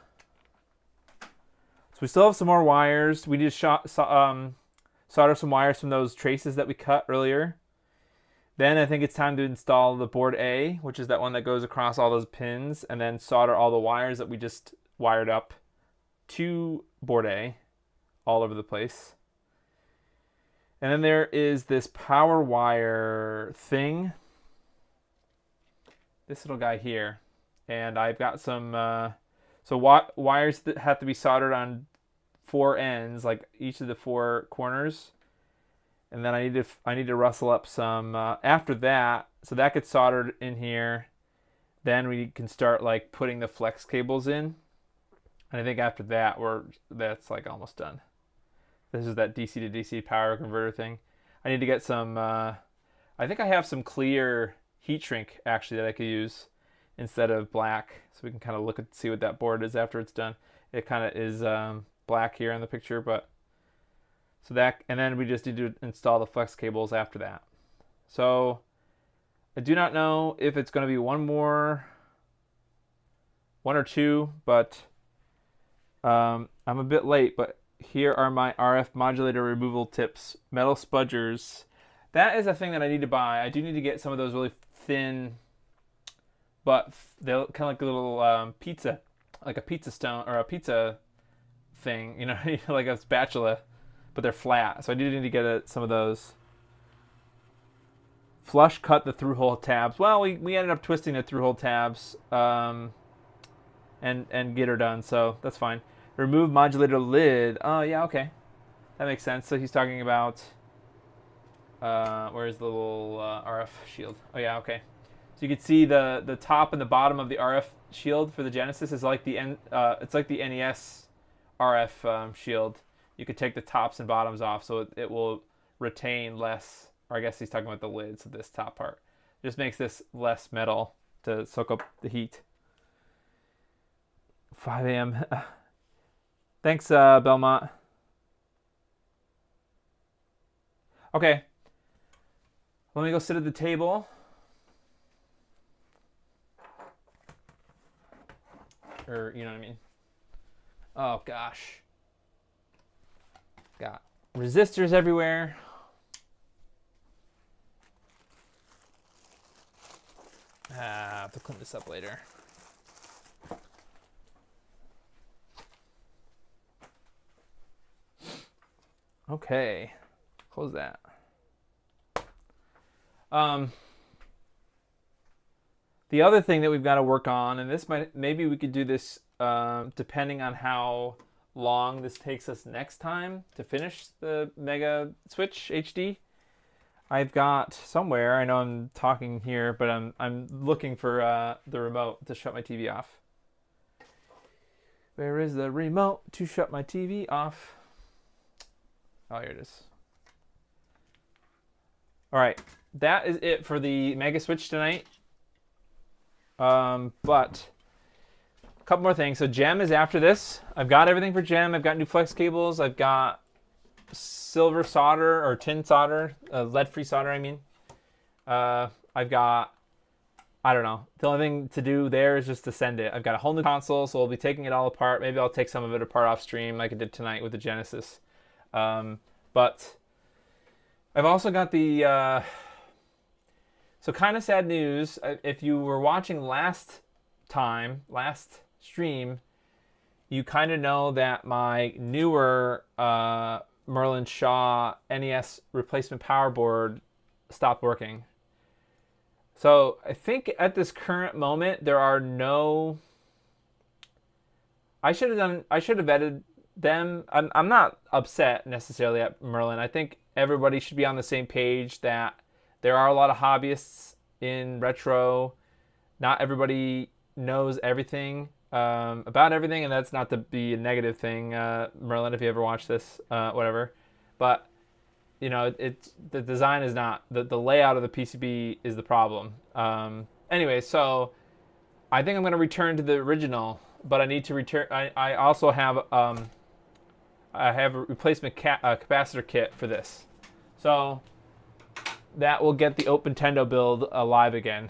So we still have some more wires. We need to solder some wires from those traces that we cut earlier. Then I think it's time to install the board A, which is that one that goes across all those pins, and then solder all the wires that we just wired up to board A all over the place. And then there is this power wire thing, this little guy here. And I've got some wires that have to be soldered on 4 ends, like each of the 4 corners. And then I need to rustle up some after that, so that gets soldered in here. Then we can start like putting the flex cables in, and I think after that that's like almost done. This is that DC to DC power converter thing. I need to get some. I think I have some clear heat shrink actually that I could use instead of black, so we can kind of look and see what that board is after it's done. It kind of is black here in the picture, but. So that, and then we just need to install the flex cables after that. So I do not know if it's going to be one or two, but I'm a bit late. But here are my RF modulator removal tips, metal spudgers. That is a thing that I need to buy. I do need to get some of those really thin, but they're kind of like a little pizza, like a pizza stone or a pizza thing, you know, like a spatula. But they're flat, so I do need to get some of those. Flush cut the through-hole tabs. Well, we ended up twisting the through-hole tabs and get her done, so that's fine. Remove modulator lid. Oh, yeah, okay. That makes sense. So he's talking about, where's the little RF shield? Oh, yeah, okay. So you can see the top and the bottom of the RF shield for the Genesis is like the it's like the NES RF shield. You could take the tops and bottoms off, so it will retain less. Or I guess he's talking about the lids of this top part. It just makes this less metal to soak up the heat. 5 a.m. Thanks, Belmont. Okay. Let me go sit at the table. Or, you know what I mean? Oh, gosh. Got resistors everywhere. I have to clean this up later. Okay. Close that. The other thing that we've got to work on, and this maybe we could do this depending on how long this takes us next time to finish the MegaSwitch HD. I've got somewhere, I know I'm talking here, but I'm looking for the remote to shut my TV off. Where is the remote to shut my TV off? Oh, here it is. All right, that is it for the MegaSwitch tonight. But a couple more things. So Gem is after this. I've got everything for Gem. I've got new flex cables. I've got silver solder or tin solder, lead-free solder, I mean. I've got, I don't know. The only thing to do there is just to send it. I've got a whole new console, so we'll be taking it all apart. Maybe I'll take some of it apart off stream like I did tonight with the Genesis. But I've also got the... So kind of sad news. If you were watching last stream, you kind of know that my newer Merlin Shaw NES replacement power board stopped working. So I think at this current moment there are no. I should have vetted them. I'm not upset necessarily at Merlin. I think everybody should be on the same page that there are a lot of hobbyists in retro. Not everybody knows everything about everything, and that's not to be a negative thing, Merlin, if you ever watch this, whatever. But, you know, the design is not, the layout of the PCB is the problem. Anyway, so I think I'm going to return to the original, but I need to return, I also have, I have a replacement capacitor kit for this. So that will get the Open Nintendo build alive again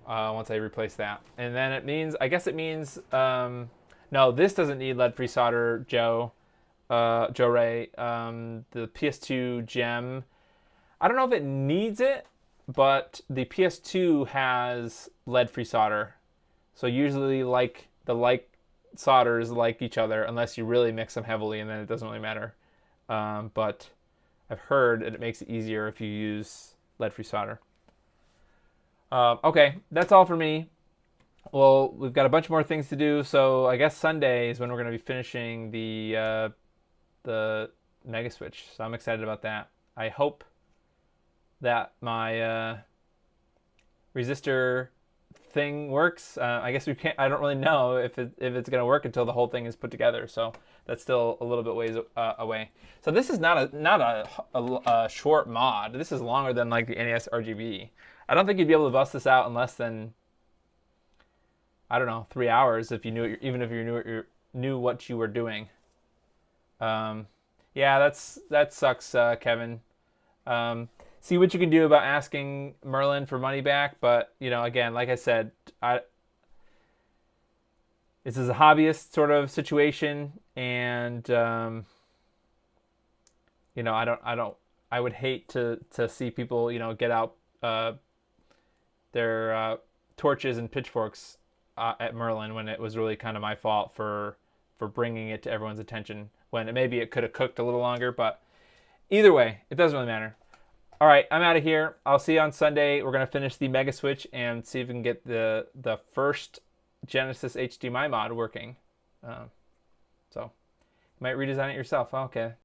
once I replace that. And then it means, I guess it means, no, this doesn't need lead-free solder, Joe Ray. The PS2 Gem, I don't know if it needs it, but the PS2 has lead-free solder. So usually the solders like each other unless you really mix them heavily, and then it doesn't really matter. But I've heard that it makes it easier if you use lead-free solder. Okay, that's all for me. Well, we've got a bunch more things to do, so I guess Sunday is when we're going to be finishing the MegaSwitch. So I'm excited about that. I hope that my resistor thing works. I guess we can't. I don't really know if it's going to work until the whole thing is put together. So that's still a little bit ways away. So this is not a short mod. This is longer than like the NES RGB. I don't think you'd be able to bust this out in less than, I don't know, 3 hours if you knew, even if you knew what you were doing. Yeah, that sucks, Kevin. See what you can do about asking Merlin for money back, but you know, again, like I said, this is a hobbyist sort of situation, and you know, I would hate to see people, you know, get out their torches and pitchforks at Merlin when it was really kind of my fault for bringing it to everyone's attention when maybe it could have cooked a little longer. But either way, it doesn't really matter. All right, I'm out of here. I'll see you on Sunday. We're going to finish the MegaSwitch and see if we can get the first Genesis HDMI mod working. So you might redesign it yourself. Okay,